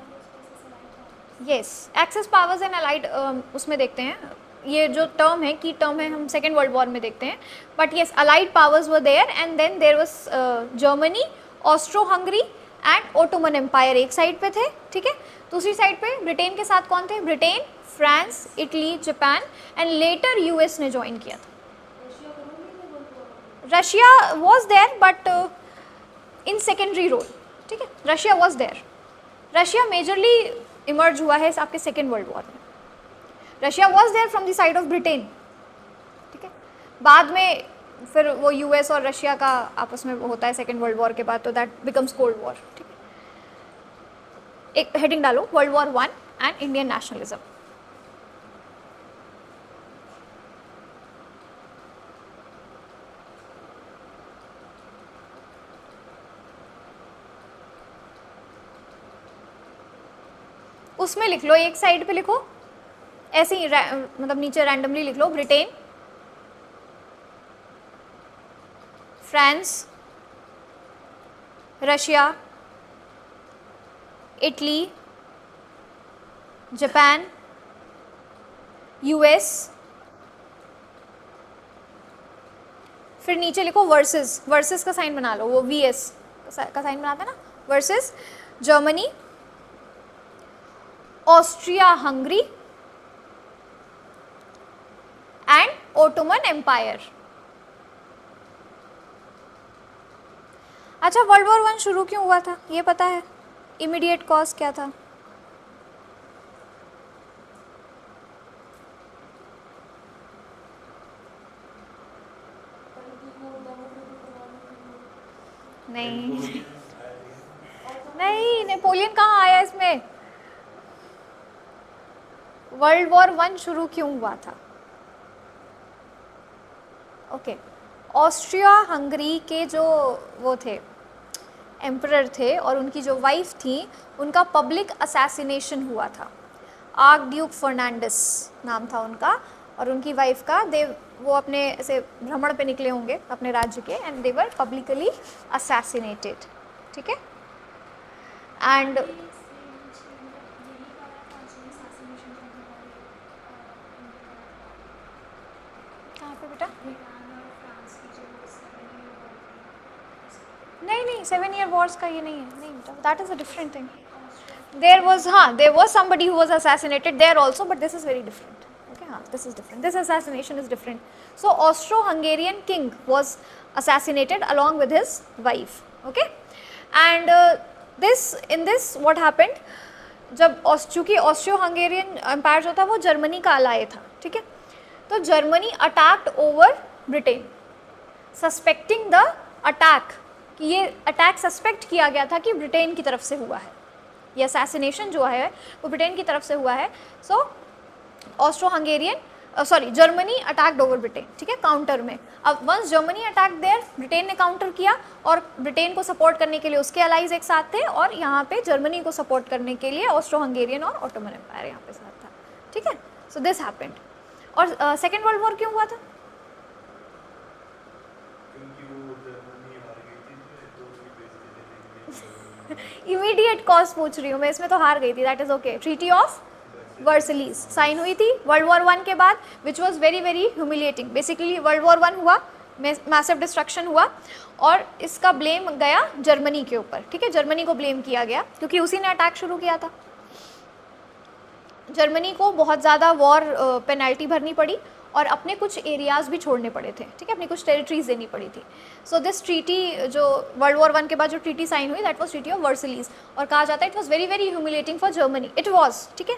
yes, Axis powers and allied उसमें देखते हैं. ये जो टर्म है, की टर्म है, हम सेकेंड वर्ल्ड वॉर में देखते हैं. But yes, allied powers were there and then there was Germany, Austro Hungary and Ottoman Empire एक साइड पे थे. ठीक है, दूसरी साइड पे ब्रिटेन के साथ कौन थे? Britain, France, Italy, Japan and later US ने ज्वाइन किया था. Russia was there but in secondary role. ठीक है, Russia was there. Russia majorly emerge हुआ है आपके सेकेंड वर्ल्ड वॉर में. Russia was there from the side of Britain. ठीक है, बाद में फिर वो यूएस और रशिया का आपस में होता है सेकेंड वर्ल्ड वॉर के बाद, तो दैट बिकम्स कोल्ड वॉर. ठीक है, एक हेडिंग डालो, world war one and Indian nationalism. उसमें लिख लो, एक साइड पे लिखो, ऐसे ही मतलब नीचे रैंडमली लिख लो, Britain, France, Russia, Italy, Japan, US. फिर नीचे लिखो वर्सेस. वर्सेस का साइन बना लो, वो वीएस का साइन बनाता है ना. Versus Germany, Austria Hungary and Ottoman Empire. अच्छा, वर्ल्ड वॉर वन शुरू क्यों हुआ था ये पता है? इमीडिएट कॉज क्या था? नहीं नहीं, नेपोलियन कहाँ आया इसमें? वर्ल्ड वॉर वन शुरू क्यों हुआ था? ओके, ऑस्ट्रिया हंगरी के जो वो थे एम्परर थे और उनकी जो वाइफ थी, उनका पब्लिक असैसिनेशन हुआ था. आर्क ड्यूक फर्नांडिस नाम था उनका, और उनकी वाइफ का वो अपने ऐसे भ्रमण पे निकले होंगे अपने राज्य के, and they were publicly assassinated. ठीक है, एंड कहाँ पे बेटा? नहीं, 7 ईयर वॉर्स का ये नहीं है, नहीं बेटा, that is a different thing. There was somebody who was assassinated there also, but this is very different. Okay, this is different. This assassination is different. So Austro-Hungarian king was assassinated along with his wife. Okay, and in this what happened, जब चूँकि Austro Hungarian empire जो था वो Germany का अलाय था. ठीक है, तो Germany attacked over Britain, suspecting the attack, कि ये अटैक सस्पेक्ट किया गया था कि ब्रिटेन की तरफ से हुआ है, ये असैसिनेशन जो है वो ब्रिटेन की तरफ से हुआ है. So Austro Hungarian Germany attacked over Britain. ठीक है, काउंटर में. अब once Germany attack there, Britain ने काउंटर किया, और ब्रिटेन को सपोर्ट करने के लिए उसके अलाइज एक साथ थे, और यहाँ पे जर्मनी को सपोर्ट करने के लिए ऑस्ट्रो हंगेरियन और ऑटोमन एम्पायर यहाँ पे साथ था. ठीक है, सो दिस हैपेंड. और सेकेंड वर्ल्ड वॉर क्यों हुआ था? इमीडिएट कॉज पूछ रही हूँ मैं, इसमें तो हार गई थी, that is okay. Treaty of Versailles sign हुई थी वर्ल्ड वॉर वन के बाद, which was very very humiliating. Basically world war one हुआ, मैसिव डिस्ट्रक्शन हुआ, और इसका ब्लेम गया जर्मनी के ऊपर. ठीक है, जर्मनी को ब्लेम किया गया क्योंकि उसी ने अटैक शुरू किया था. जर्मनी को बहुत ज़्यादा वॉर पेनल्टी भरनी पड़ी, और अपने कुछ एरियाज़ भी छोड़ने पड़े थे. ठीक है, अपनी कुछ टेरिटरीज देनी पड़ी थी. सो दिस ट्रीटी जो वर्ल्ड वॉर वन के बाद जो ट्रीटी साइन हुई, दैट वाज ट्रीटी ऑफ वर्सलीज, और कहा जाता है it was very very humiliating for Germany. It was. ठीक है,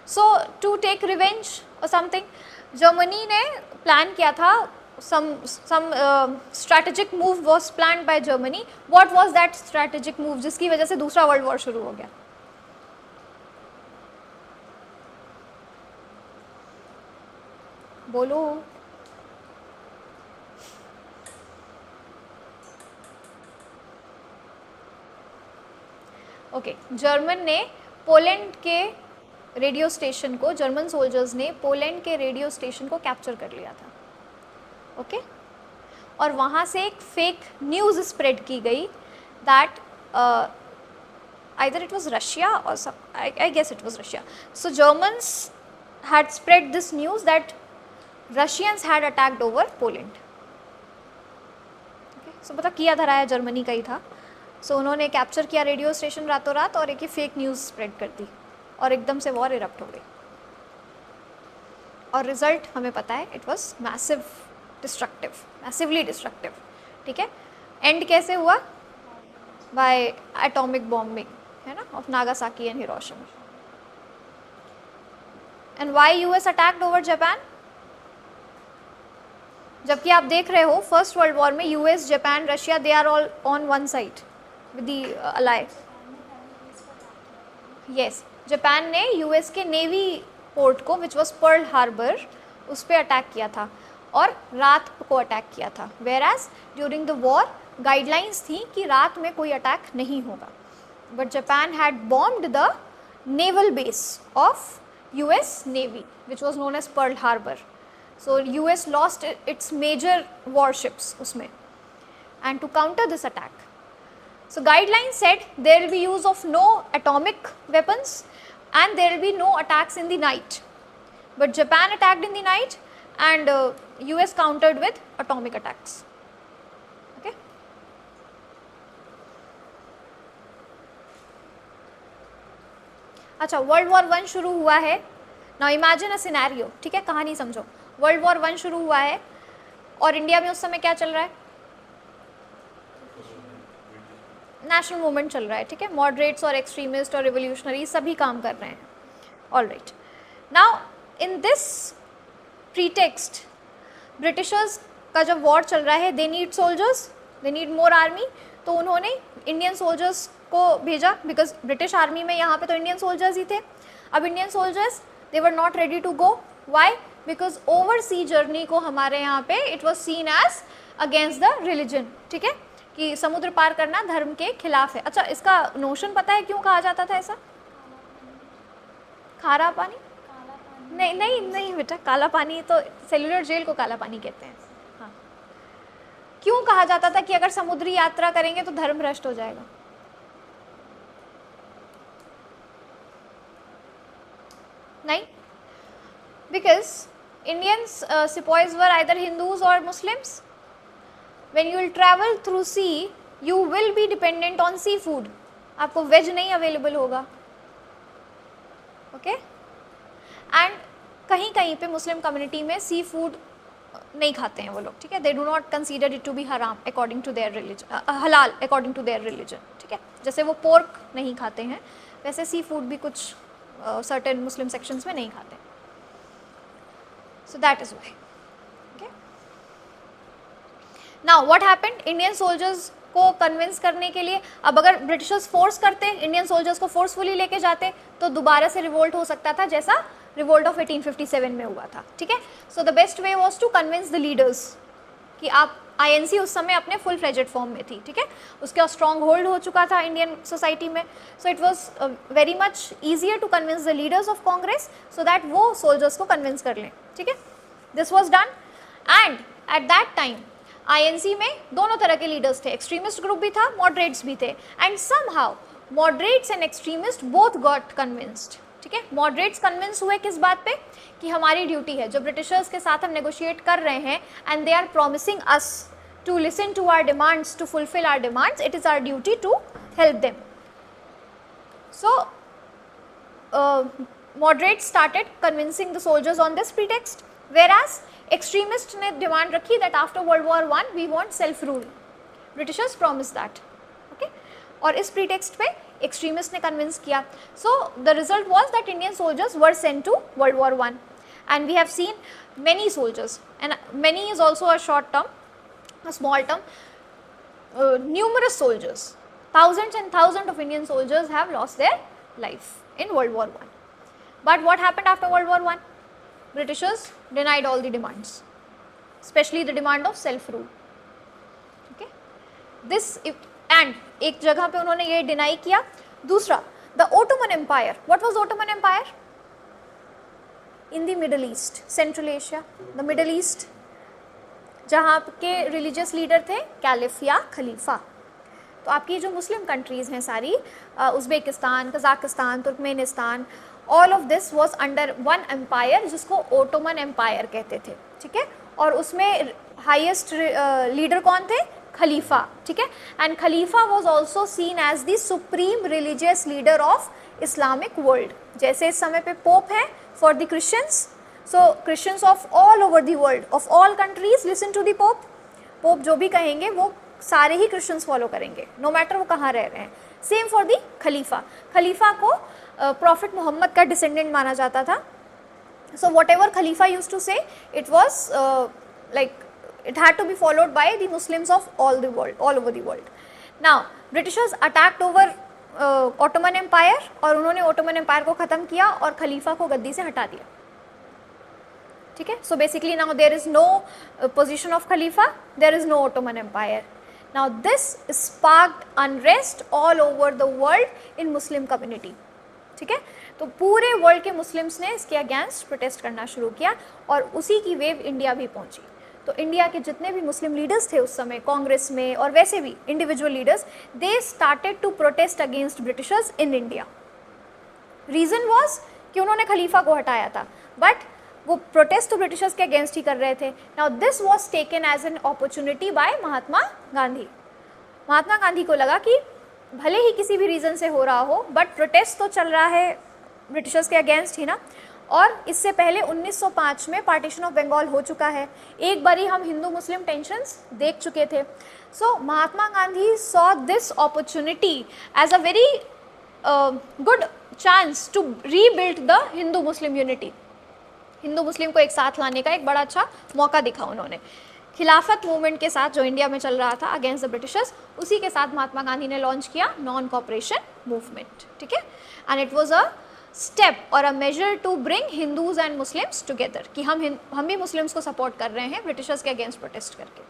सो टू टेक रिवेंज और समथिंग, जर्मनी ने प्लान किया था some strategic move was planned by Germany. What was that strategic move जिसकी वजह से दूसरा वर्ल्ड वॉर शुरू हो गया? बोलो. ओके, जर्मन ने पोलैंड के रेडियो स्टेशन को, जर्मन सोल्जर्स ने पोलैंड के रेडियो स्टेशन को कैप्चर कर लिया था. ओके, और वहाँ से एक फेक न्यूज़ स्प्रेड की गई that either it was Russia or some, I guess it was Russia. So Germans had spread this news that Russians had attacked over Poland. Okay, so पता किया धराया जर्मनी का ही था. So उन्होंने capture किया radio station रातों रात और एक ही फेक न्यूज़ स्प्रेड कर दी और एकदम से वॉर इरप्ट हो गई. और रिजल्ट हमें पता है, it was massive destructive, massively destructive. ठीक है, एंड कैसे हुआ? बाय एटॉमिक बॉम्बिंग, है ना, of Nagasaki and Hiroshima. And why US attacked over Japan? जबकि आप देख रहे हो फर्स्ट वर्ल्ड वॉर में US, Japan, Russia, they are all on one side with the ally. Yes, Japan ने यूएस के नेवी पोर्ट को, विच वॉज पर्ल हार्बर, उस पर अटैक किया था और रात को अटैक किया था. Whereas during the war guidelines थी कि रात में कोई अटैक नहीं होगा. But Japan had bombed the naval base of US navy which was known as Pearl Harbor. So US lost its major warships उसमें. And to counter this attack, so guidelines said there will be use of no atomic weapons and there will be no attacks in the night. But Japan attacked in the night and US countered with atomic attacks. Okay. अच्छा, world war 1 शुरू हुआ है. Now imagine a scenario. ठीक है, कहानी समझो. World war 1 शुरू हुआ है और इंडिया में उस समय क्या चल रहा है? नेशनल मूवमेंट चल रहा है. ठीक है, मॉडरेट्स और एक्सट्रीमिस्ट और रिवोल्यूशनरी सभी काम कर रहे हैं. All right, now in this pretext Britishers का जब वॉर चल रहा है, they need soldiers, they need more army. तो उन्होंने इंडियन सोल्जर्स को भेजा, बिकॉज ब्रिटिश आर्मी में यहाँ पे तो इंडियन सोल्जर्स ही थे. अब Indian soldiers, they were not ready to go. Why? Because over sea journey को हमारे यहाँ पे it was seen as against the religion. ठीक है, कि समुद्र पार करना धर्म के खिलाफ है. अच्छा, इसका नोशन पता है क्यों कहा जाता था ऐसा? खारा पानी? नहीं नहीं नहीं बेटा, काला पानी तो सेल्युलर जेल को काला पानी कहते हैं. हाँ, क्यों कहा जाता था कि अगर समुद्री यात्रा करेंगे तो धर्म भ्रष्ट हो जाएगा? नहीं, because Indians sepoys were either Hindus और Muslims. When you will travel through sea, you will be dependent on seafood. आपको वेज नहीं अवेलेबल होगा. ओके, एंड कहीं कहीं पे मुस्लिम कम्युनिटी में सी फूड नहीं खाते हैं वो लोग. ठीक है, they do not consider it to be हराम अकॉर्डिंग टू देयर रिलीजन, हलाल अकॉर्डिंग टू देयर रिलीजन. ठीक है, जैसे वो पोर्क नहीं खाते हैं, वैसे सी फूड भी कुछ सर्टेन मुस्लिम सेक्शंस में नहीं खाते. So that is Y. Now what happened? Indian soldiers को कन्विंस करने के लिए, अब अगर ब्रिटिशर्स फोर्स करते, इंडियन सोल्जर्स को फोर्सफुली लेके जाते, तो दोबारा से रिवोल्ट हो सकता था, जैसा रिवोल्ट ऑफ 1857 में हुआ था. ठीक है, so the best way was to convince the leaders कि आप, आईएनसी उस समय अपने फुल फ्लेजेड फॉर्म में थी. ठीक है, उसका स्ट्रॉन्ग होल्ड हो चुका था इंडियन सोसाइटी में. So it was very much easier to convince the leaders of Congress so that वो सोल्जर्स को कन्विंस कर लें. ठीक है, this was done. And at that time INC में दोनों तरह के लीडर्स थे. एक्सट्रीमिस्ट ग्रुप भी था, मॉडरेट्स भी थे. And somehow moderates and extremist both got convinced. ठीक है, मॉडरेट्स कन्विंस हुए किस बात पे? कि हमारी ड्यूटी है, जो ब्रिटिशर्स के साथ हम नेगोशिएट कर रहे हैं and they are promising us to listen to our demands, to fulfil our demands, it is our duty to help them. So moderates started convincing the soldiers on this pretext, whereas extremist ने demand रखी that after world war 1 we want self rule. Britishers promise that. Okay, और इस pretext पे extremist ने convince किया. So the result was that Indian soldiers were sent to world war 1. and we have seen many soldiers, and many is also a short term, a small term. Numerous soldiers, thousands and thousands of Indian soldiers have lost their life in World War I. But what happened after World War I? Britishers denied all the demands, especially the demand of self rule. Okay, this and एक जगह पे उन्होंने ये deny किया. दूसरा, the Ottoman Empire. What was Ottoman Empire? In the Middle East, Central Asia, the Middle East, जहाँ के religious leader थे कैलिफ या खलीफा. तो आपकी जो मुस्लिम कंट्रीज़ हैं सारी, Uzbekistan, Kazakhstan, Turkmenistan, all of this was under one empire जिसको ओटोमन एम्पायर कहते थे. ठीक है, और उसमें हाईएस्ट लीडर कौन थे? खलीफा. ठीक है, एंड खलीफा was also seen as the supreme religious leader of Islamic world. जैसे इस समय पे पोप है for the Christians, so Christians of all over the world, of all countries listen to the pope. Pope जो भी कहेंगे वो सारे ही क्रिश्चियंस फॉलो करेंगे, नो मैटर वो कहाँ रह रहे हैं. सेम फॉर दी खलीफा. खलीफा को प्रॉफिट मोहम्मद का डिसेंडेंट माना जाता था. सो वॉट एवर खलीफा use to say, it was like it had to be followed by the Muslims of all the world, all over the world. Now Britishers attacked over Ottoman Empire और उन्होंने Ottoman Empire को ख़त्म किया और खलीफा को गद्दी से हटा दिया. ठीक है, so basically now there is no position of Khalifa, there is no Ottoman Empire. Now this sparked unrest all over the world in Muslim community. ठीक है, तो पूरे वर्ल्ड के मुस्लिम्स ने इसके अगेंस्ट प्रोटेस्ट करना शुरू किया और उसी की वेव इंडिया भी पहुंची. तो इंडिया के जितने भी मुस्लिम लीडर्स थे उस समय कांग्रेस में और वैसे भी individual leaders, they started to protest against Britishers in India. Reason was कि उन्होंने खलीफा को हटाया था, बट वो प्रोटेस्ट तो ब्रिटिशर्स के अगेंस्ट ही कर रहे थे. Now this was taken as an opportunity by Mahatma Gandhi. Mahatma Gandhi को लगा कि भले ही किसी भी रीज़न से हो रहा हो, बट प्रोटेस्ट तो चल रहा है ब्रिटिशर्स के अगेंस्ट ही ना. और इससे पहले 1905 में पार्टीशन ऑफ बंगाल हो चुका है, एक बारी हम हिंदू मुस्लिम टेंशन्स देख चुके थे. So Mahatma Gandhi saw this opportunity as a very good chance to rebuild the Hindu Muslim unity. Hindu Muslim को एक साथ लाने का एक बड़ा अच्छा मौका दिखा उन्होंने. खिलाफत मूवमेंट के साथ जो इंडिया में चल रहा था अगेंस्ट द ब्रिटिशर्स, उसी के साथ महात्मा गांधी ने लॉन्च किया नॉन कॉपरेशन मूवमेंट. ठीक है, and it was a step और a major to bring Hindus and Muslims together, कि हम भी मुस्लिम्स को सपोर्ट कर रहे हैं ब्रिटिशर्स के अगेंस्ट प्रोटेस्ट करके.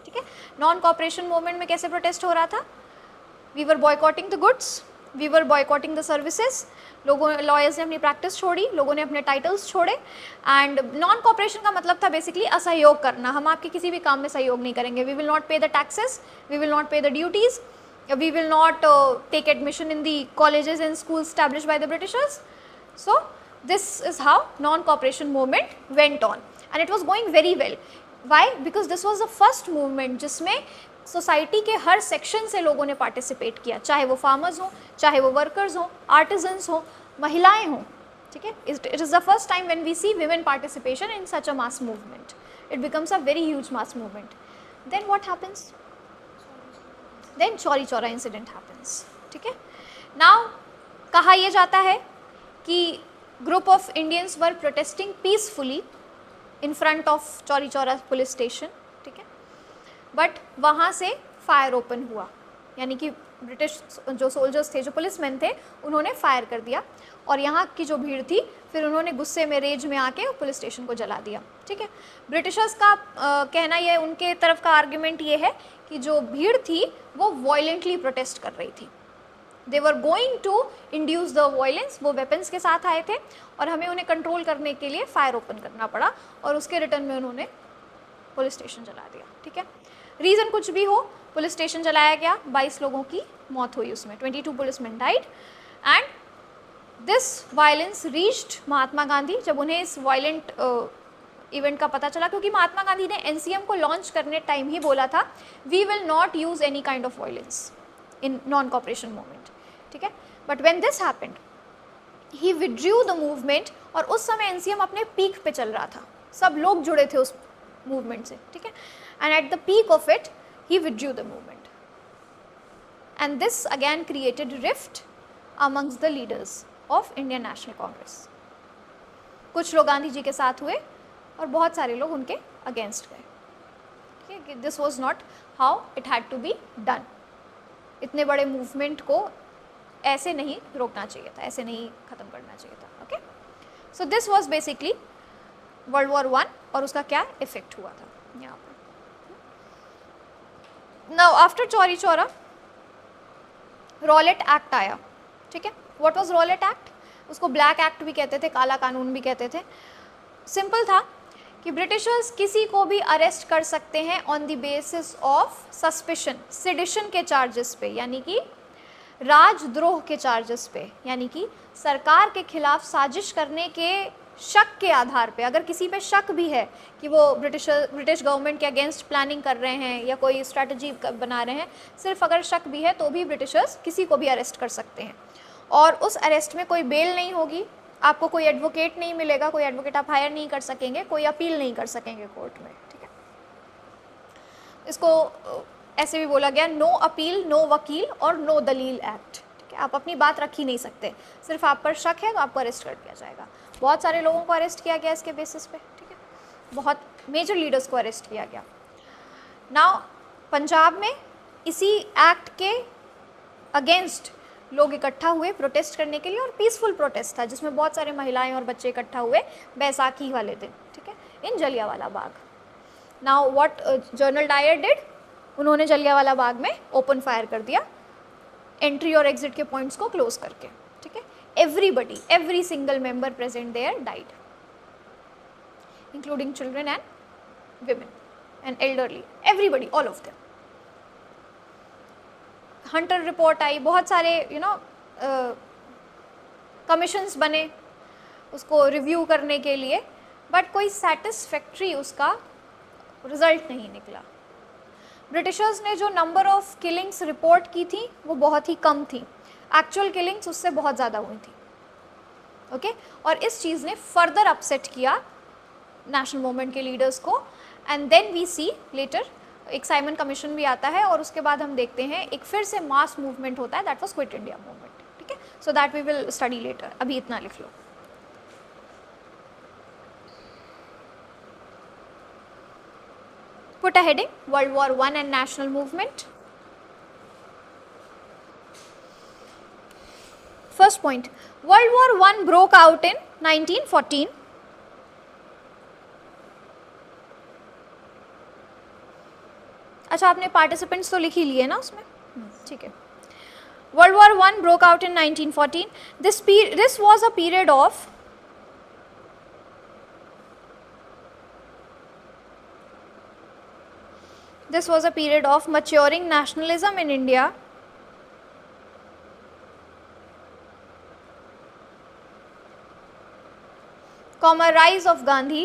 ठीक है, नॉन कॉपरेशन मूवमेंट में कैसे प्रोटेस्ट हो रहा था? We were boycotting the goods, we were boycotting the services. लोगों लॉयर्स ने अपनी प्रैक्टिस छोड़ी, लोगों ने अपने टाइटल्स छोड़े. एंड नॉन कॉपरेशन का मतलब था बेसिकली असहयोग करना. हम आपके किसी भी काम में सहयोग नहीं करेंगे. We will not pay the taxes, we will not pay the duties, we will not take admission in the colleges and schools established by the Britishers. So this is how non-cooperation movement went on, and it was going very well. Why? Because this was the first movement जिसमें society के हर section से लोगों ने participate किया, चाहे वो farmers हों, चाहे वो वर्कर्स हों, आर्टिजन्स हों, महिलाएं हों. ठीक है, it is the first time when we see women participation in such a mass movement. It becomes a very huge mass movement. Then what happens? Then Chauri Chaura incident happens. ठीक है, नाउ कहा यह जाता है कि group of Indians were protesting peacefully in front of Chauri Chaura police station. ठीक है, but वहाँ से फायर ओपन हुआ, यानी कि ब्रिटिश जो सोल्जर्स थे, जो पुलिसमैन थे, उन्होंने फायर कर दिया और यहाँ की जो भीड़ थी फिर उन्होंने गुस्से में, रेज में आके पुलिस स्टेशन को जला दिया. ठीक है, ब्रिटिशर्स का कहना ये, उनके तरफ का आर्ग्यूमेंट ये है कि जो भीड़ थी वो वॉयलेंटली प्रोटेस्ट कर रही थी. They were going to induce the violence. वो वेपन्स के साथ आए थे और हमें उन्हें कंट्रोल करने के लिए फायर ओपन करना पड़ा और उसके रिटर्न में उन्होंने पुलिस स्टेशन जला दिया. ठीक है, रीज़न कुछ भी हो, पुलिस स्टेशन जलाया गया, 22 लोगों की मौत हुई उसमें, 22 policemen died. And this violence reached Mahatma Gandhi. जब उन्हें इस वायलेंट इवेंट का पता चला, क्योंकि महात्मा गांधी ने एनसीएम को लॉन्च करने टाइम ही बोला था we will not use any kind of violence in non cooperation movement. ठीक है, but when this happened he withdrew the movement. और उस समय एनसीएम अपने पीक पे चल रहा था, सब लोग जुड़े थे उस मूवमेंट से. ठीक है, and at the peak of it he withdrew the movement, and this again created rift amongst the leaders of Indian National Congress. कुछ लोग गांधी जी के साथ हुए और बहुत सारे लोग उनके अगेंस्ट गए। ठीक है, this was not how it had to be done. इतने बड़े मूवमेंट को ऐसे नहीं रोकना चाहिए था, ऐसे नहीं ख़त्म करना चाहिए था। Okay, so this was basically world war 1 और उसका क्या इफेक्ट हुआ था यहाँ पर। Now after Chauri Chaura Rowlatt act आया। ठीक है, व्हाट वाज रॉलेट एक्ट? उसको ब्लैक एक्ट भी कहते थे, काला कानून भी कहते थे। सिंपल था कि ब्रिटिशर्स किसी को भी अरेस्ट कर सकते हैं on the basis of suspicion, sedition के चार्जेस पे, यानी कि राजद्रोह के चार्जेस पे, यानी कि सरकार के खिलाफ साजिश करने के शक के आधार पे। अगर किसी पे शक भी है कि वो ब्रिटिश गवर्नमेंट के अगेंस्ट प्लानिंग कर रहे हैं या कोई स्ट्रैटेजी बना रहे हैं, सिर्फ अगर शक भी है तो भी ब्रिटिशर्स किसी को भी अरेस्ट कर सकते हैं। और उस अरेस्ट में कोई बेल नहीं होगी, आपको कोई एडवोकेट नहीं मिलेगा, कोई एडवोकेट आप हायर नहीं कर सकेंगे, कोई अपील नहीं कर सकेंगे कोर्ट में। ठीक है, इसको ऐसे भी बोला गया नो अपील, नो वकील और नो दलील एक्ट। ठीक है, आप अपनी बात रख ही नहीं सकते, सिर्फ आप पर शक है तो आपको अरेस्ट कर दिया जाएगा। बहुत सारे लोगों को अरेस्ट किया गया इसके बेसिस पे। ठीक है, बहुत मेजर लीडर्स को अरेस्ट किया गया। नाउ पंजाब में इसी एक्ट के अगेंस्ट लोग इकट्ठा हुए प्रोटेस्ट करने के लिए, और पीसफुल प्रोटेस्ट था जिसमें बहुत सारे महिलाएं और बच्चे इकट्ठा हुए बैसाखी वाले दिन। ठीक है, in Jallianwala Bagh. Now what General Dyer did, उन्होंने जलियांवाला बाग में ओपन फायर कर दिया, एंट्री और एग्जिट के पॉइंट्स को क्लोज करके। ठीक है, everybody, every single member present there died, including children and women and elderly, everybody, all of them. Hunter report आई, बहुत सारे कमीशंस बने उसको रिव्यू करने के लिए, बट कोई सेटिस्फैक्ट्री उसका रिजल्ट नहीं निकला। ब्रिटिशर्स ने जो नंबर ऑफ किलिंग्स रिपोर्ट की थी वो बहुत ही कम थी, एक्चुअल किलिंग्स उससे बहुत ज़्यादा हुई थी। ओके, और इस चीज़ ने फर्दर अपसेट किया नेशनल मूवमेंट के लीडर्स को। And then we see later एक साइमन कमीशन भी आता है, और उसके बाद हम देखते हैं एक फिर से मास मूवमेंट होता है, that was quit India movement. ठीक है, so that we will study later, अभी इतना लिख लो। Put a heading, World War I and national movement. First point, World War I broke out in 1914. अच्छा, आपने पार्टिसिपेंट्स तो लिख ही लिए ना उसमें, ठीक है। World War I broke out in 1914. This was a period of maturing nationalism in India, rise of Gandhi,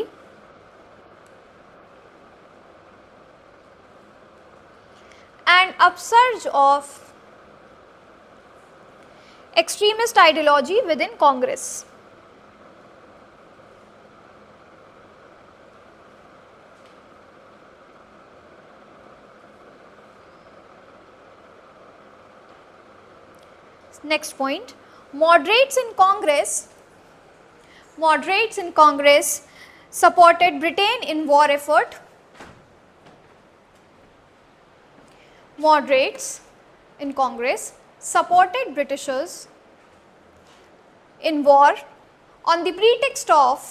and upsurge of extremist ideology within Congress. Next point, moderates in Congress supported Britain in war effort. Moderates in Congress supported Britishers in war on the pretext of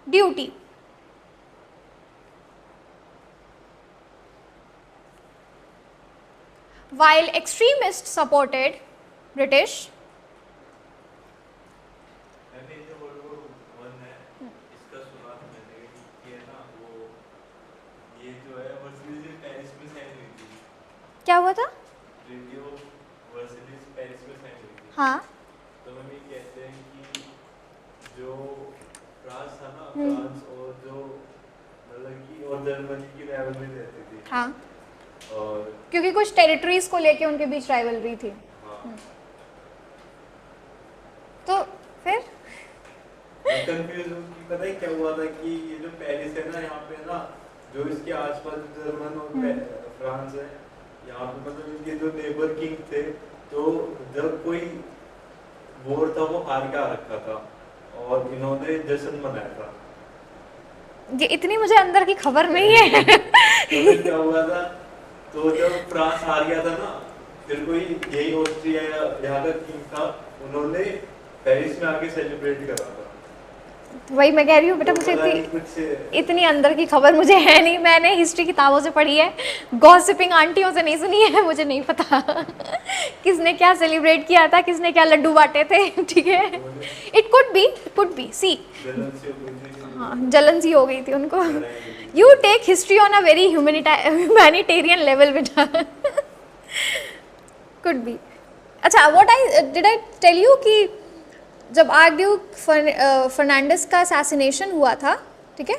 duty. While extremists supported British. मैंने जो world war 1 है इसका सुना था मैंने कि है ना वो ये जो है वर्सलिस पेरिस में साइन हुई थी। क्या हुआ था? ट्रीटी ऑफ वर्सलिस पेरिस में साइन हुई थी। हाँ, तो हम ये कहते हैं कि जो फ्रांस था ना, फ्रांस और जो मतलब कि और जर्मनी की राइवलरी रहती थी। हाँ, और क्योंकि कुछ टेरिटरीज को लेके उनके बीच राइवलरी थी। हाँ, तो फिर मैं कंफ्यूज हूँ कि पता है क्या हुआ था कि ये जो पेरिस है ना, यहाँ पे ना जो इसके आसपास जर्मन और फ्रांस है, यहाँ पे मतलब इनके जो नेबर किंग थे, तो जब कोई वॉर था वो हार के आ रखा था, और इन्होंने जश्न मनाया था। ये इतनी मुझे अंदर की खबर नहीं है। तो फिर क्या हुआ था, तो जब फ्रांस हार गया था ना, फिर कोई यही ऑस्ट्रिया या यहाँ का किंग था, उन्होंने पेरिस में आके सेलिब्रेट करा था। वही मैं कह रही हूँ बेटा, तो मुझे पता नहीं इतनी कुछ इतनी अंदर की खबर मुझे है नहीं, मैंने हिस्ट्री किताबों से पढ़ी है, गॉसिपिंग आंटियों से नहीं सुनी है, मुझे नहीं पता किसने क्या सेलिब्रेट किया था, किसने क्या लड्डू बांटे थे। ठीक है, इट कुड बी सी, जलन से हो गई थी। हाँ जलन सी हो गई थी उनको। You take history on a very humanitarian level बेटा। Could be. अच्छा, व्हाट आई टेल यू कि जब आर्कड्यूक फर्नांडिस का असैसिनेशन हुआ था, ठीक है,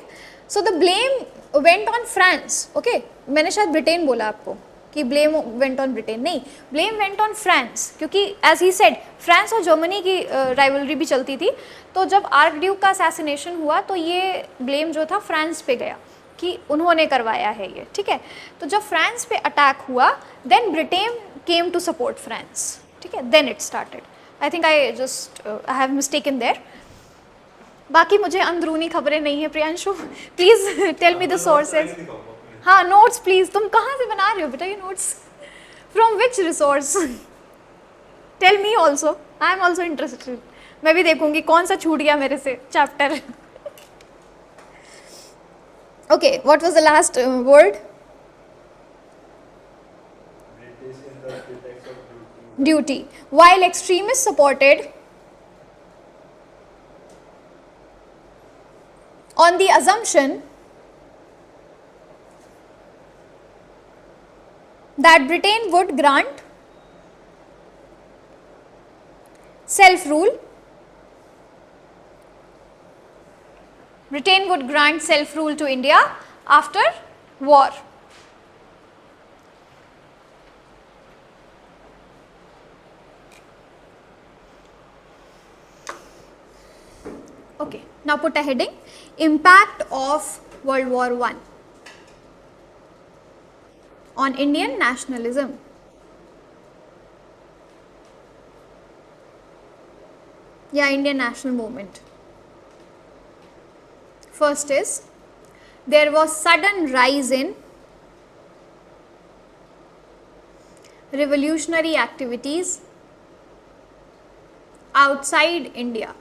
so the blame went on France. Okay, मैंने शायद ब्रिटेन बोला आपको कि ब्लेम वेंट ऑन ब्रिटेन, नहीं, ब्लेम वेंट ऑन फ्रांस, क्योंकि एज ही सेड फ्रांस और जर्मनी की राइवलरी भी चलती थी। तो जब आर्कड्यूक का असैसिनेशन हुआ तो ये ब्लेम जो था फ्रांस पे गया कि उन्होंने करवाया है ये, ठीक है। तो जब फ्रांस पे अटैक हुआ, then Britain came to support France, ठीक है, then it started. I think I have mistaken there. बाकी मुझे अंदरूनी खबरें नहीं है Priyanshu, please tell me the sources. हाँ, नोट्स प्लीज़। तुम कहाँ से बना रहे हो बेटा ये notes? From which resource? Tell me also, I am also interested. मैं भी देखूंगी कौन सा छूट गया मेरे से chapter. Okay, what was the last word? Duty. While extremists supported on the assumption that Britain would grant self-rule, Britain would grant self-rule to India after war. Okay, now put a heading: impact of World War I on Indian nationalism. Yeah, Indian national movement. First is, there was sudden rise in revolutionary activities outside India.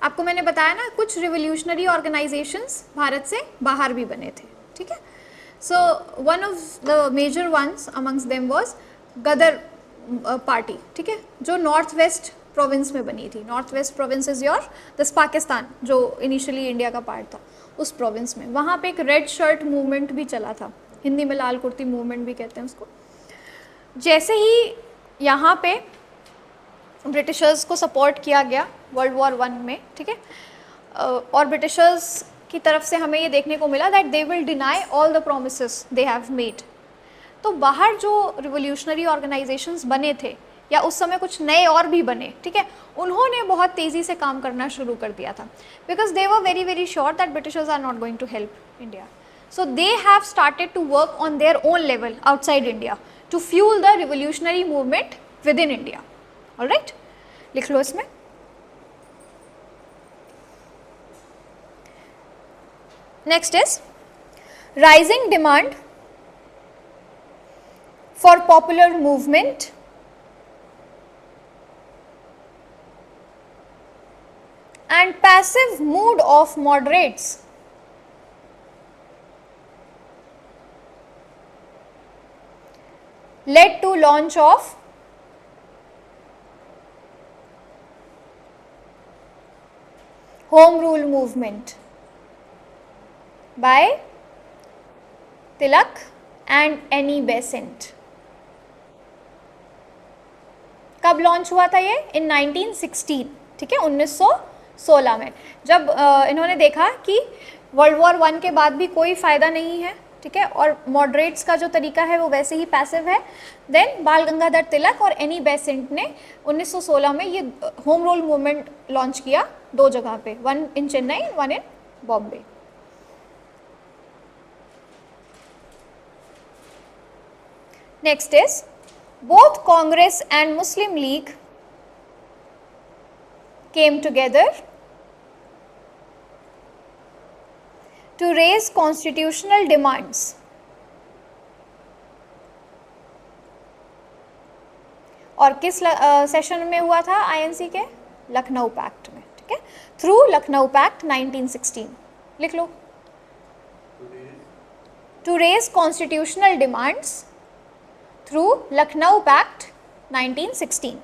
आपको मैंने बताया ना, कुछ revolutionary organisations Bharat से बाहर भी बने थे, ठीक है। So one of the major ones amongst them was Ghadar party, ठीक है, जो नॉर्थ वेस्ट प्रोविंस में बनी थी। North west province is your this Pakistan, जो इनिशियली इंडिया का पार्ट था, उस प्रोविंस में। वहाँ पे एक रेड शर्ट मूवमेंट भी चला था, हिंदी में लाल कुर्ती मूवमेंट भी कहते हैं उसको। जैसे ही यहाँ पे ब्रिटिशर्स को सपोर्ट किया गया वर्ल्ड वॉर वन में, ठीक है, और ब्रिटिशर्स की तरफ से हमें ये देखने को मिला that they will deny all the promises they have made. तो बाहर जो रिवोल्यूशनरी ऑर्गेनाइजेशंस बने थे, या उस समय कुछ नए और भी बने, ठीक है, उन्होंने बहुत तेज़ी से काम करना शुरू कर दिया था, because they were very very sure that britishers are not going to help India. So they have started to work on their own level outside India to fuel the revolutionary movement within India. Alright, लिख लो इसमें। Next is rising demand for popular movement and passive mood of moderates led to launch of home rule movement by Tilak and Annie Besant। कब launch हुआ था ये? इन 1916, ठीक है, 1916 में, जब इन्होंने देखा कि वर्ल्ड वॉर वन के बाद भी कोई फ़ायदा नहीं है, ठीक है, और मॉडरेट्स का जो तरीका है वो वैसे ही पैसिव है। देन बाल गंगाधर तिलक और एनी बेसेंट ने 1916 में ये होम रूल मूवमेंट लॉन्च किया, दो जगह पे, one in Chennai, one in Bombay. Next is both Congress and Muslim League came together to raise constitutional demands. और किस सेशन में हुआ था आईएनसी के? लखनऊ पैक्ट में, ठीक है, थ्रू लखनऊ पैक्ट 1916, लिख लो। To raise constitutional demands through Lucknow pact 1916।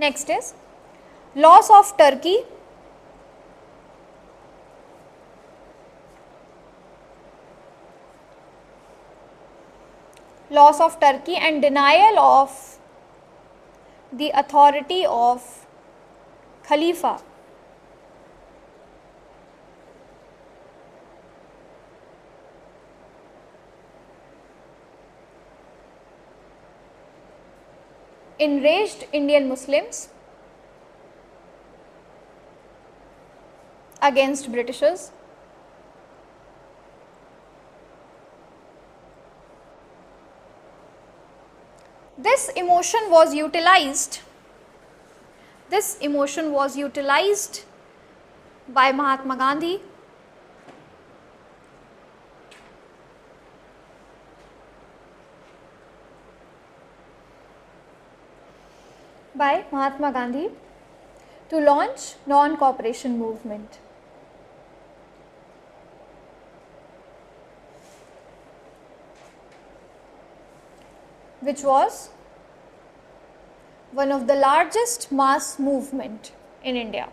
Next is loss of Turkey and denial of the authority of Khalifa enraged Indian Muslims against Britishers. This emotion was utilized by Mahatma Gandhi to launch non-cooperation movement. Which was one of the largest mass movement in India.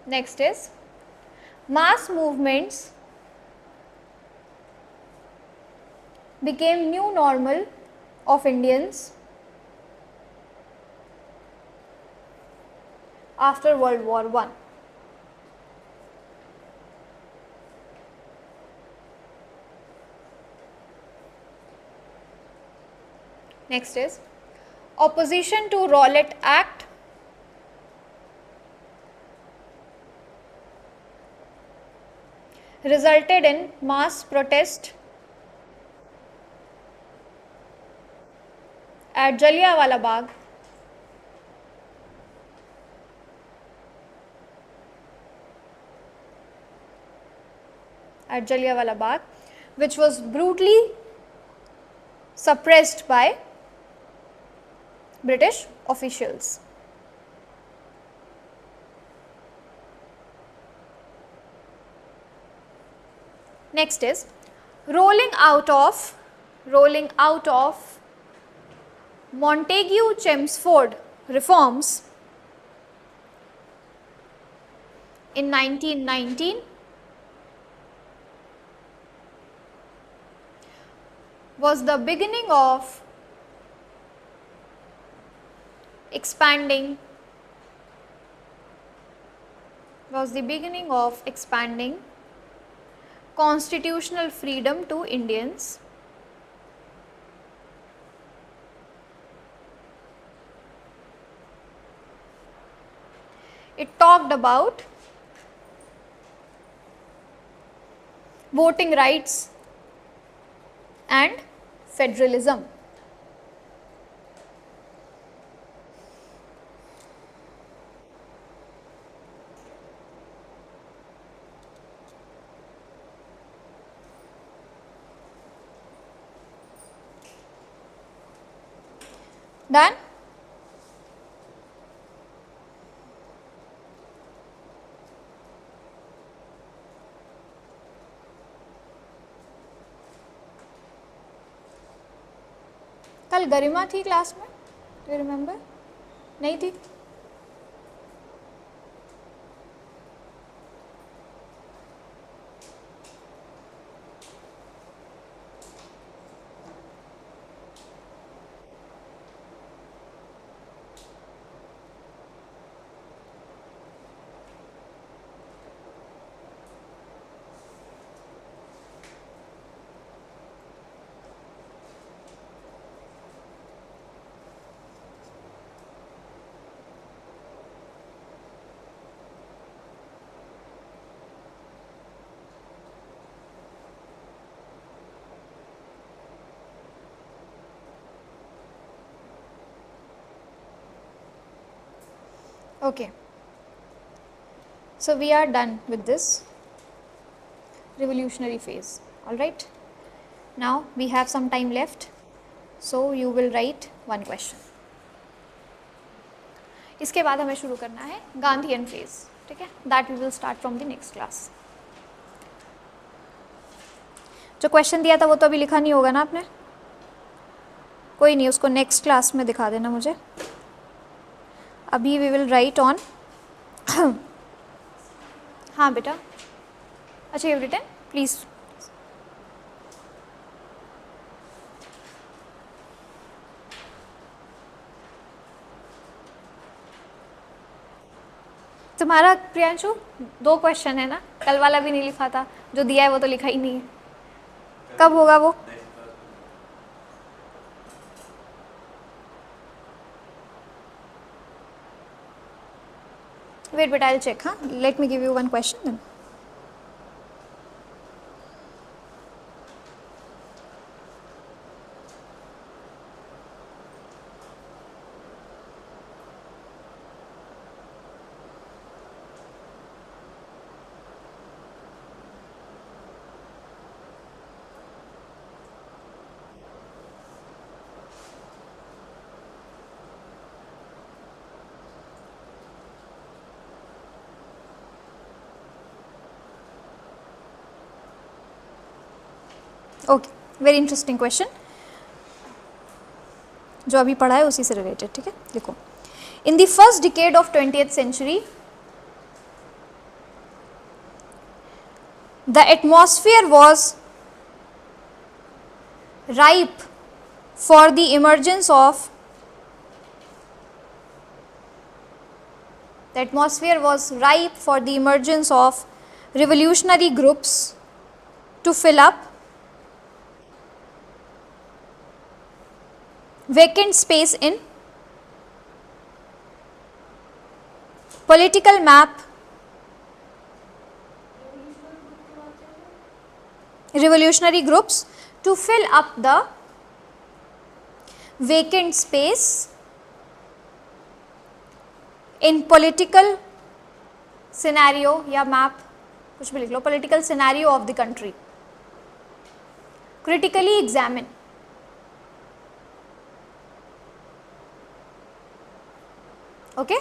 Next is mass movements became new normal of Indians after World War I. Next is opposition to Rowlatt Act resulted in mass protest at Jallianwala Bagh, which was brutally suppressed by British officials. Next is rolling out of Montagu-Chelmsford reforms in 1919 was the beginning of expanding constitutional freedom to Indians. It talked about voting rights and federalism. Done? कल गरिमा थी class में? Do you remember? नहीं थी? Okay. So we are done with this revolutionary phase. All right. Now we have some time left. So you will write one question. इसके बाद हमें शुरू करना है गांधीयन फेज. ठीक है. That we will start from the next class. जो question दिया था वो तो अभी लिखा नहीं होगा ना आपने. कोई नहीं, उसको नेक्स्ट क्लास में दिखा देना मुझे. अभी वी विल राइट ऑन. हाँ बेटा. अच्छा यू रिटन प्लीज़. तुम्हारा प्रियांशु 2 क्वेश्चन है ना. कल वाला भी नहीं लिखा था. जो दिया है वो तो लिखा ही नहीं है. कब होगा वो? Wait, but I'll check. Let me give you one question then. Okay, very interesting question. जो अभी पढ़ा है उसी से रिलेटेड. ठीक है, देखो. In the first decade of 20th century the atmosphere was ripe for the emergence of the atmosphere was ripe for the emergence of revolutionary groups to fill up vacant space in political map. Revolutionary groups to fill up the vacant space in political scenario या map कुछ भी लिख लो. political scenario of the country. critically examine. Okay,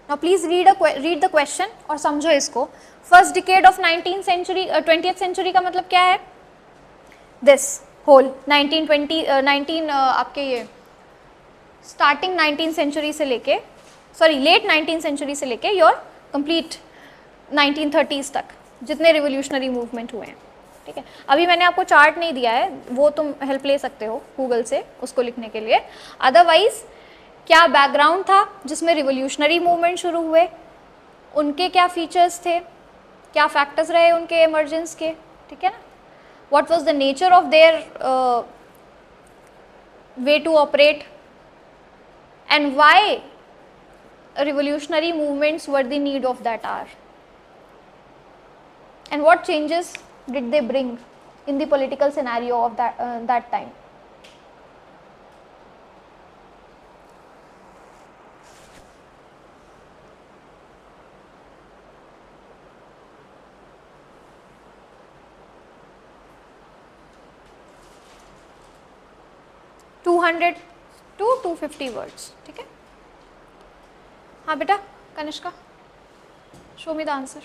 now please read the question और समझो इसको. first decade of 19th century 20th century का मतलब क्या है? दिस होल 19 आपके ये स्टार्टिंग 19th सेंचुरी से लेके लेट 19th सेंचुरी से लेके योर कंप्लीट 1930s तक जितने रिवोल्यूशनरी मूवमेंट हुए हैं. ठीक है, अभी मैंने आपको चार्ट नहीं दिया है, वो तुम हेल्प ले सकते हो गूगल से उसको लिखने के लिए. अदरवाइज क्या बैकग्राउंड था जिसमें रिवोल्यूशनरी मूवमेंट शुरू हुए, उनके क्या फीचर्स थे, क्या फैक्टर्स रहे उनके इमर्जेंस के. ठीक है ना. What was the nature of their way to operate and why revolutionary movements were the need of that hour and what changes did they bring in the political scenario of that time. $200 to 250 words. ठीक है. हाँ बेटा Kanishka, show me the answer.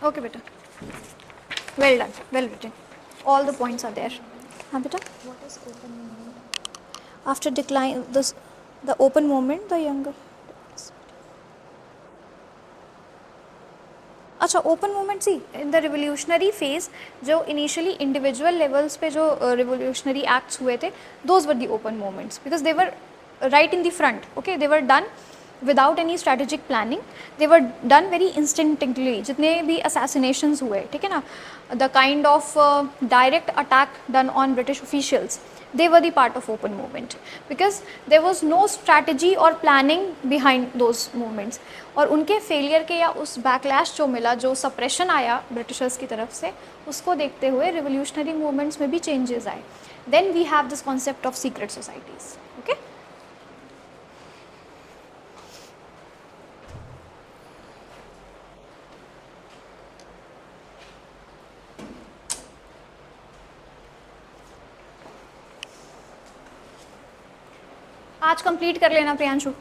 Okay, beta. Well done. Well written. All the points are there. हाँ बेटा. What is open movement? After decline, the open movement, the younger. अच्छा, open movement see in the revolutionary phase जो initially individual levels पे जो revolutionary acts हुए थे, those were the open movements because they were right in the front. Okay, they were done without any strategic planning, they were done very instinctively. जितने भी assassinations हुए, ठीक है ना, the kind of direct attack done on British officials, they were the part of open movement because there was no strategy or planning behind those movements. और उनके failure के या उस बैकलैश जो मिला, जो सप्रेशन आया ब्रिटिशर्स की तरफ से, उसको देखते हुए रिवोल्यूशनरी मूवमेंट्स में भी चेंजेस आए. Then we have this concept of secret societies. Okay, आज कंप्लीट कर लेना प्रियांशु.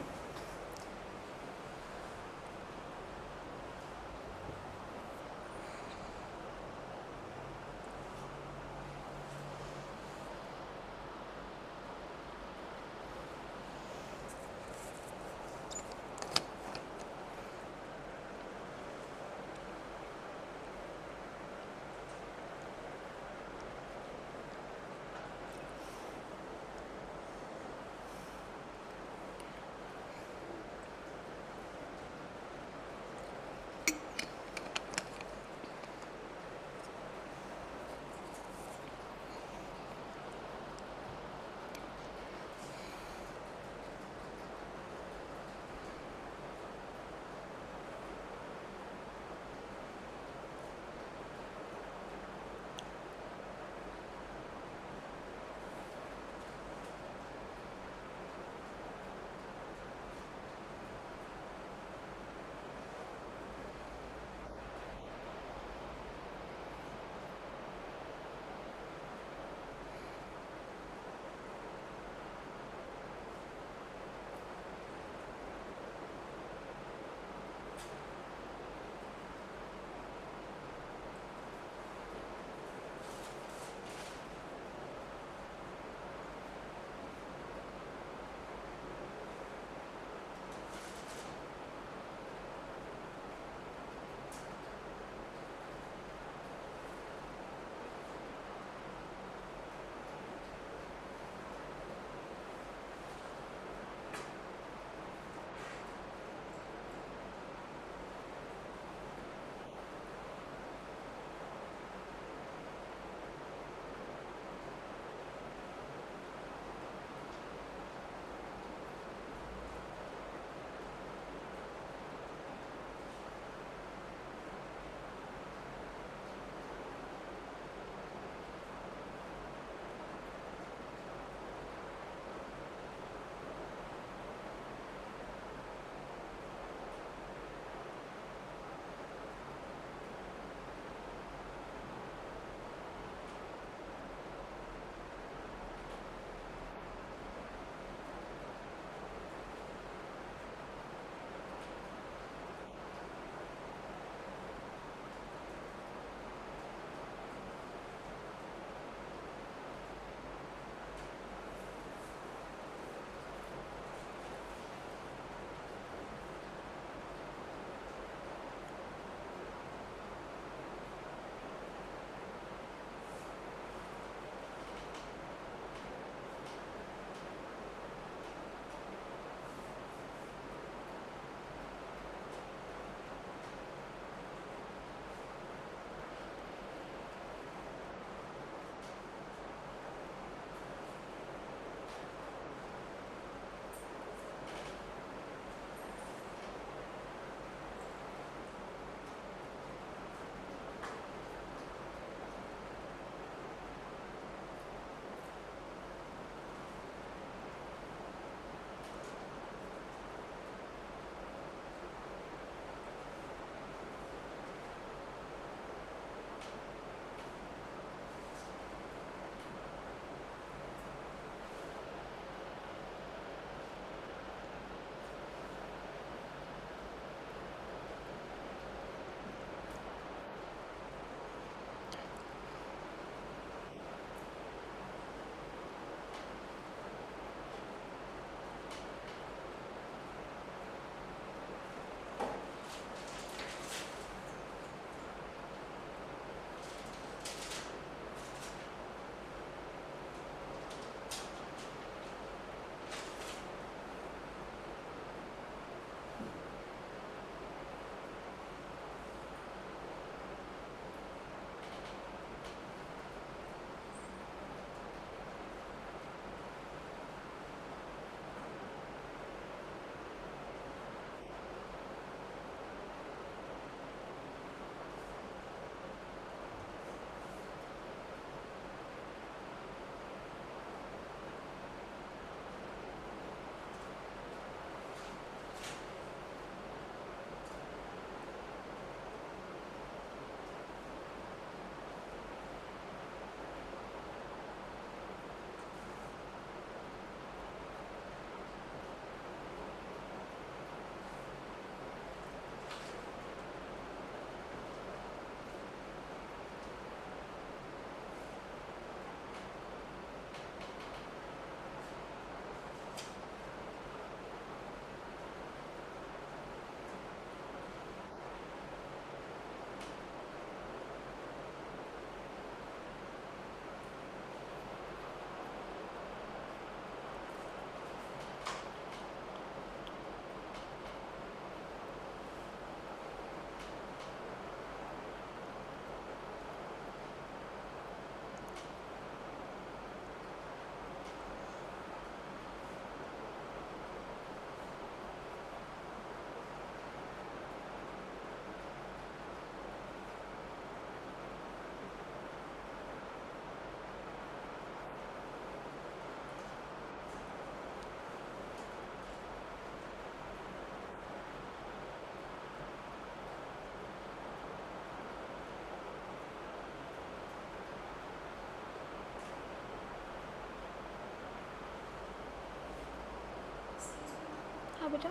हाँ बेटा.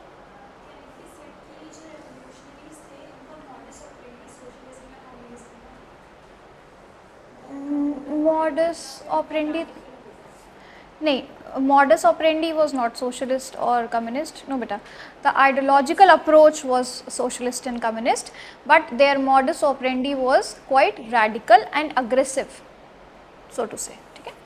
Modus operandi. नहीं, modus operandi was not socialist or communist. No beta, the ideological approach was socialist and communist, but their modus operandi was quite radical and aggressive, so to say. ठीक है.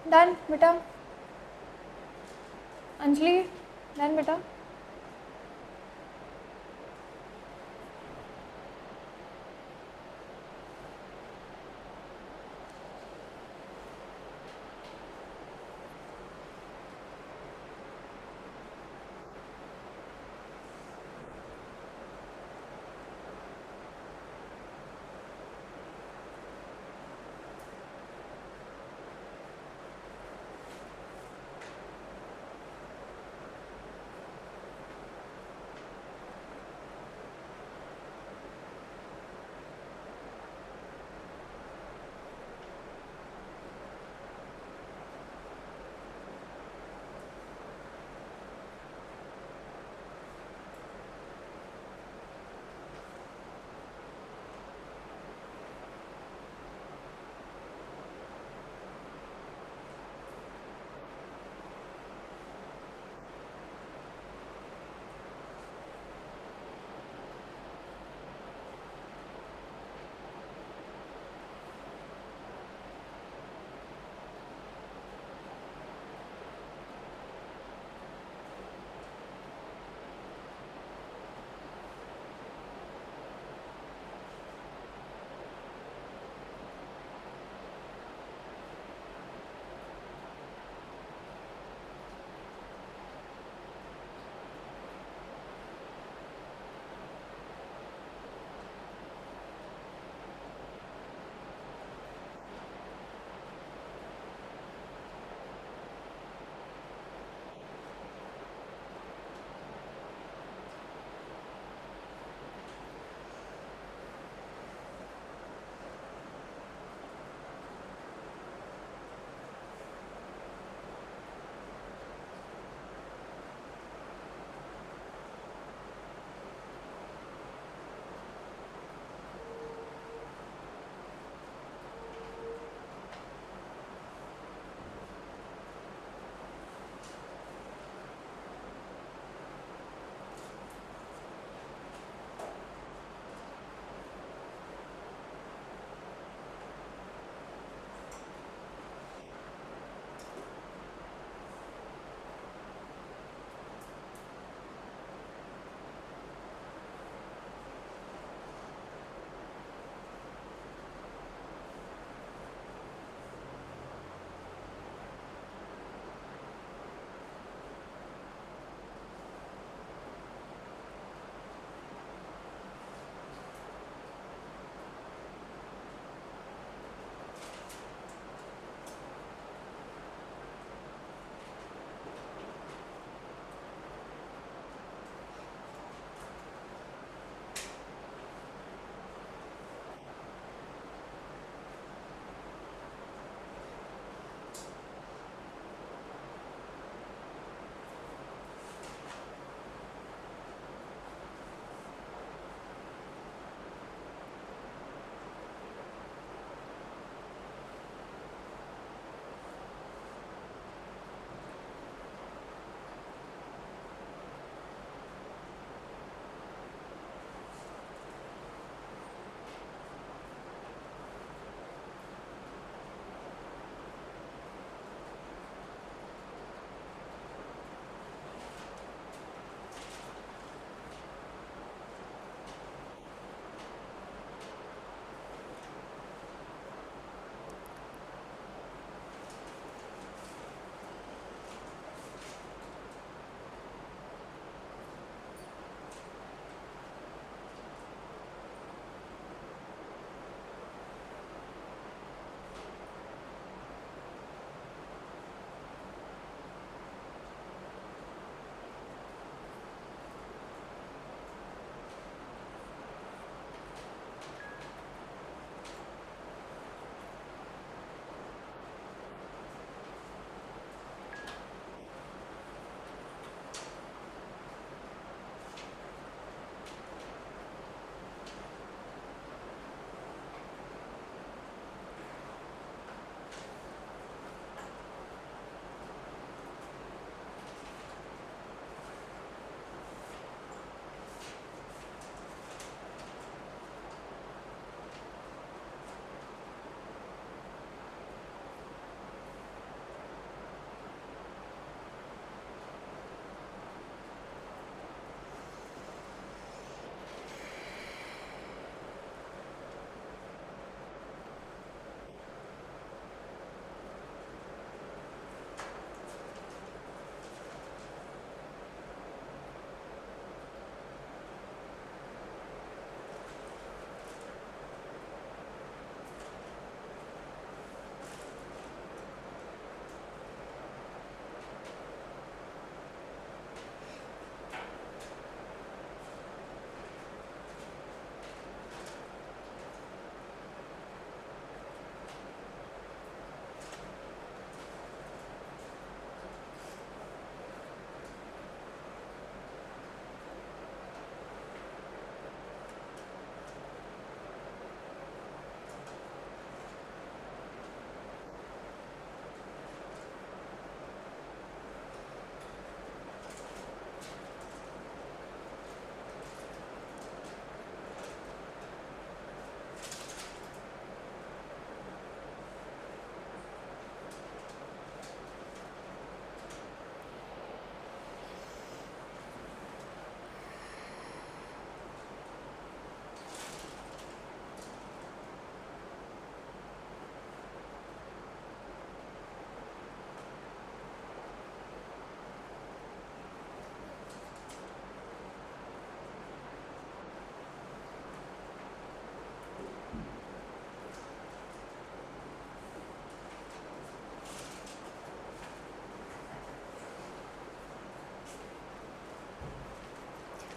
Done beta. Anjali, done beta.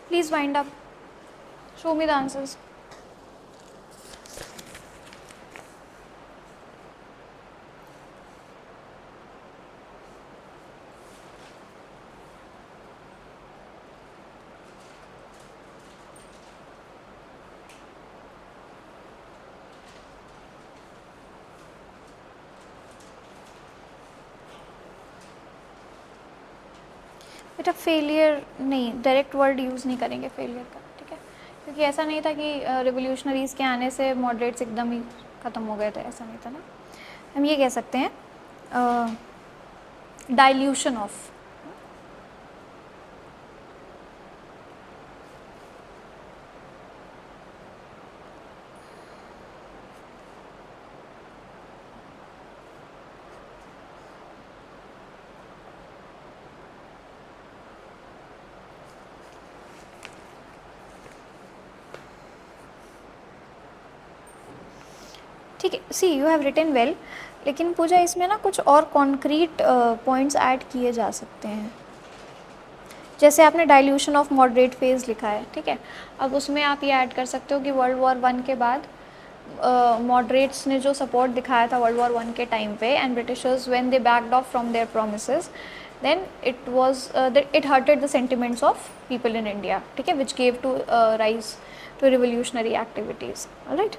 Please wind up. Show me the answers. बेटा failure नहीं, direct word use नहीं करेंगे failure का, ठीक है, क्योंकि ऐसा नहीं था कि रिवोल्यूशनरीज़ के आने से मॉडरेट्स एकदम ही ख़त्म हो गए थे, ऐसा नहीं था ना। हम ये कह सकते हैं डाइल्यूशन ऑफ, ठीक है। सी यू हैव रिटन वेल, लेकिन पूजा इसमें ना कुछ और कॉन्क्रीट पॉइंट्स ऐड किए जा सकते हैं। जैसे आपने डाइल्यूशन ऑफ मॉडरेट फेज़ लिखा है, ठीक है, अब उसमें आप ये ऐड कर सकते हो कि वर्ल्ड वॉर 1 के बाद मॉडरेट्स ने जो सपोर्ट दिखाया था वर्ल्ड वॉर 1 के टाइम पे, and britishers when they backed off from their promises, then it hurted the sentiments of people in India, ठीक है, which gave to rise to revolutionary activities. Alright,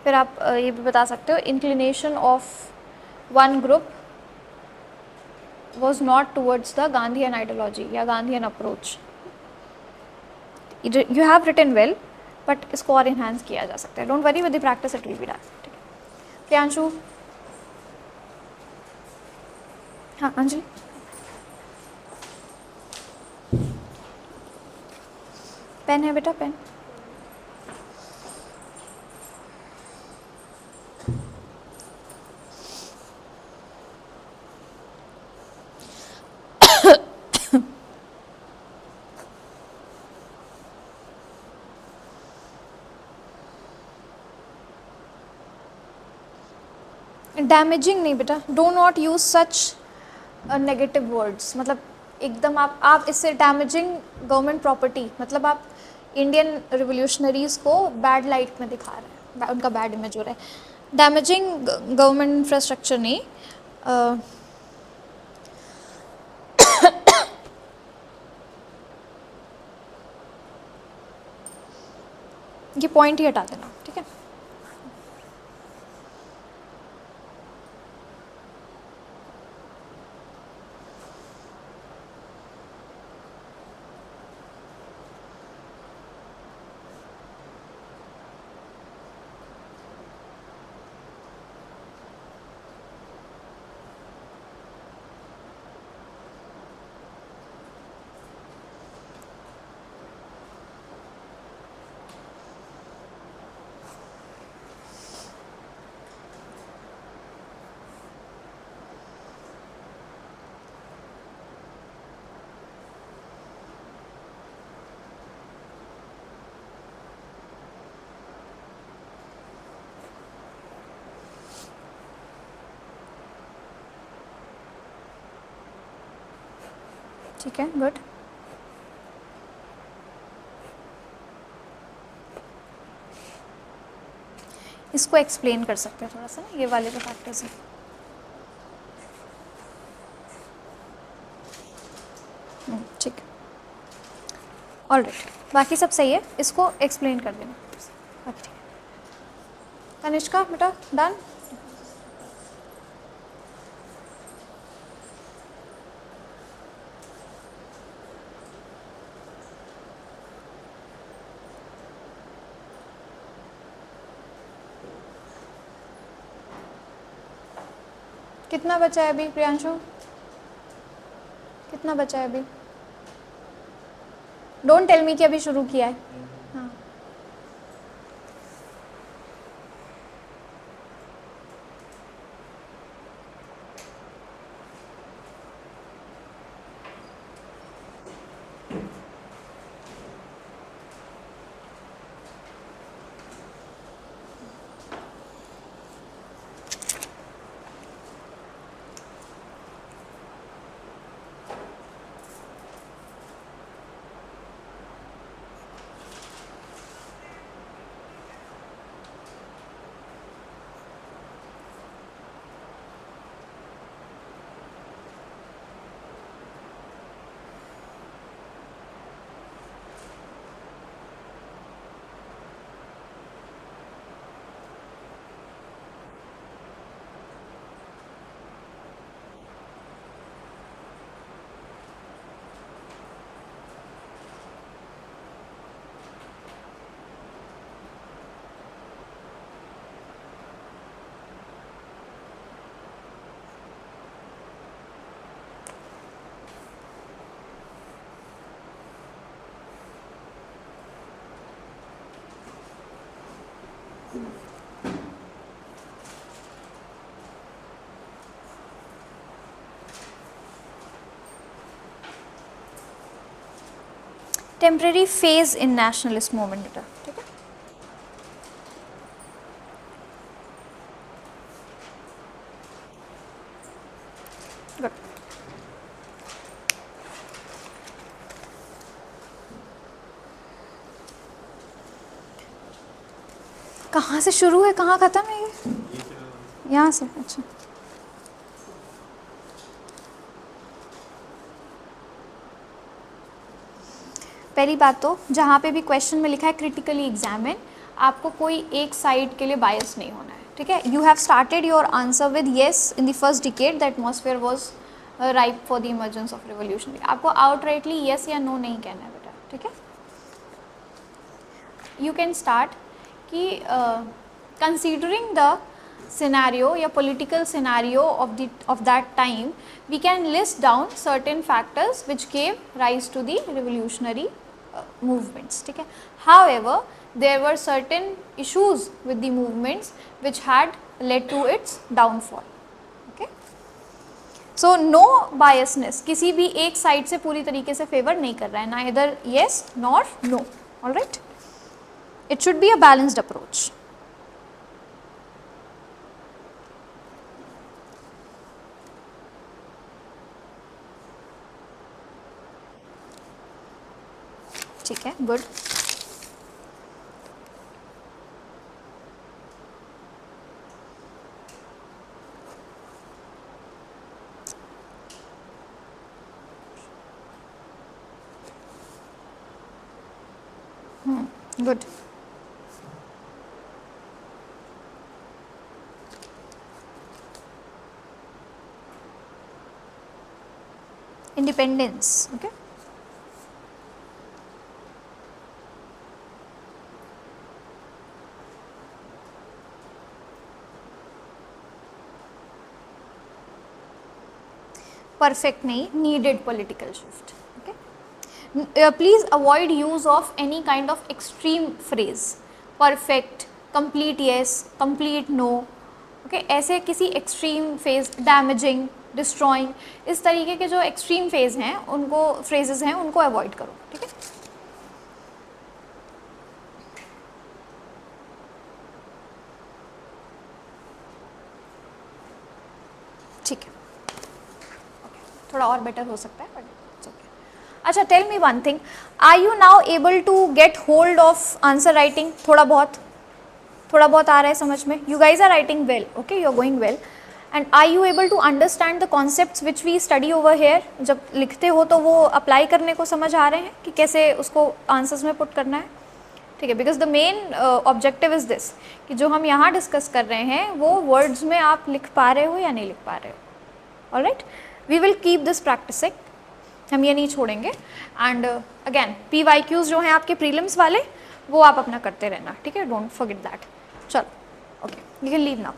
फिर आप ये भी बता सकते हो inclination of one group was not towards the Gandhian ideology या Gandhian approach. You have written well, but इसको और enhance किया जा सकता है. Don't worry, with the practice it will be done. ठीक है. प्रियांशु, हाँ अंजलि, पेन है बेटा, पेन. डैमेजिंग नहीं बेटा, do not use such negative words, मतलब एकदम आप इससे डैमेजिंग गवर्नमेंट प्रॉपर्टी, मतलब आप इंडियन रिवोल्यूशनरीज़ को बैड लाइट में दिखा रहे हैं, उनका बैड इमेज हो रहा है। डैमेजिंग गवर्नमेंट इंफ्रास्ट्रक्चर नहीं, ये पॉइंट ही हटा देना, ठीक है। ठीक है, गुड। इसको एक्सप्लेन कर सकते हैं थोड़ा सा ना, ये वाले जो फैक्टर्स हैं। ठीक है, ऑलराइट, बाकी सब सही है, इसको एक्सप्लेन कर देना बाकी ठीक है। कनिष्का बेटा, डन। कितना बचा है अभी प्रियांशु, कितना बचा है अभी? डोंट टेल मी कि अभी शुरू किया है। हाँ, temporary phase in nationalist movement बेटा, ठीक है। गुड। कहाँ से शुरू है, कहाँ ख़त्म है ये? यहाँ से, अच्छा। पहली बात तो जहाँ पे भी क्वेश्चन में लिखा है क्रिटिकली एग्जामिन, आपको कोई एक साइड के लिए बायस नहीं होना है, ठीक है। You have started your answer with yes in the first decade that atmosphere was ripe for the emergence of revolution. आपको आउटराइटली येस या नो नहीं कहना है बेटा, ठीक है। यू कैन स्टार्ट कि कंसीडरिंग द scenario या political scenario of that time, we can list down certain factors which gave rise to the revolutionary movements, ठीक है। However, there were certain issues with the movements which had led to its downfall, okay। So no biasness, किसी भी एक side से पूरी तरीके से favour नहीं कर रहा है, neither yes nor no, all right। It should be a balanced approach। ठीक है, good. Good. Independence, okay. Perfect नहीं, needed political shift, okay. Please avoid use of any kind of extreme phrase, perfect, complete yes, complete no, okay. ऐसे किसी extreme phase, damaging, destroying, इस तरीके के जो extreme phase हैं उनको, फ्रेजेस हैं उनको अवॉइड करो, ठीक है। ठीक है, थोड़ा और बेटर हो सकता है बट इट्स ओके। अच्छा, tell me one thing, are you now able to get hold of answer writing? थोड़ा बहुत आ रहा है समझ में? You guys are writing well, okay, you are going well. And are you able to understand the concepts which we study over here? जब लिखते हो तो वो अप्लाई करने को समझ आ रहे हैं कि कैसे उसको आंसर्स में पुट करना है, ठीक है। Because the main objective is this कि जो हम यहाँ डिस्कस कर रहे हैं वो वर्ड्स में आप लिख पा रहे हो या नहीं लिख पा रहे हो, alright. We will keep this practicing, हम ये नहीं छोड़ेंगे। एंड अगेन PYQs जो हैं आपके प्रीलिम्स वाले वो आप अपना करते रहना, ठीक है, डोंट फॉरगेट दैट। चलो, okay, you can leave now.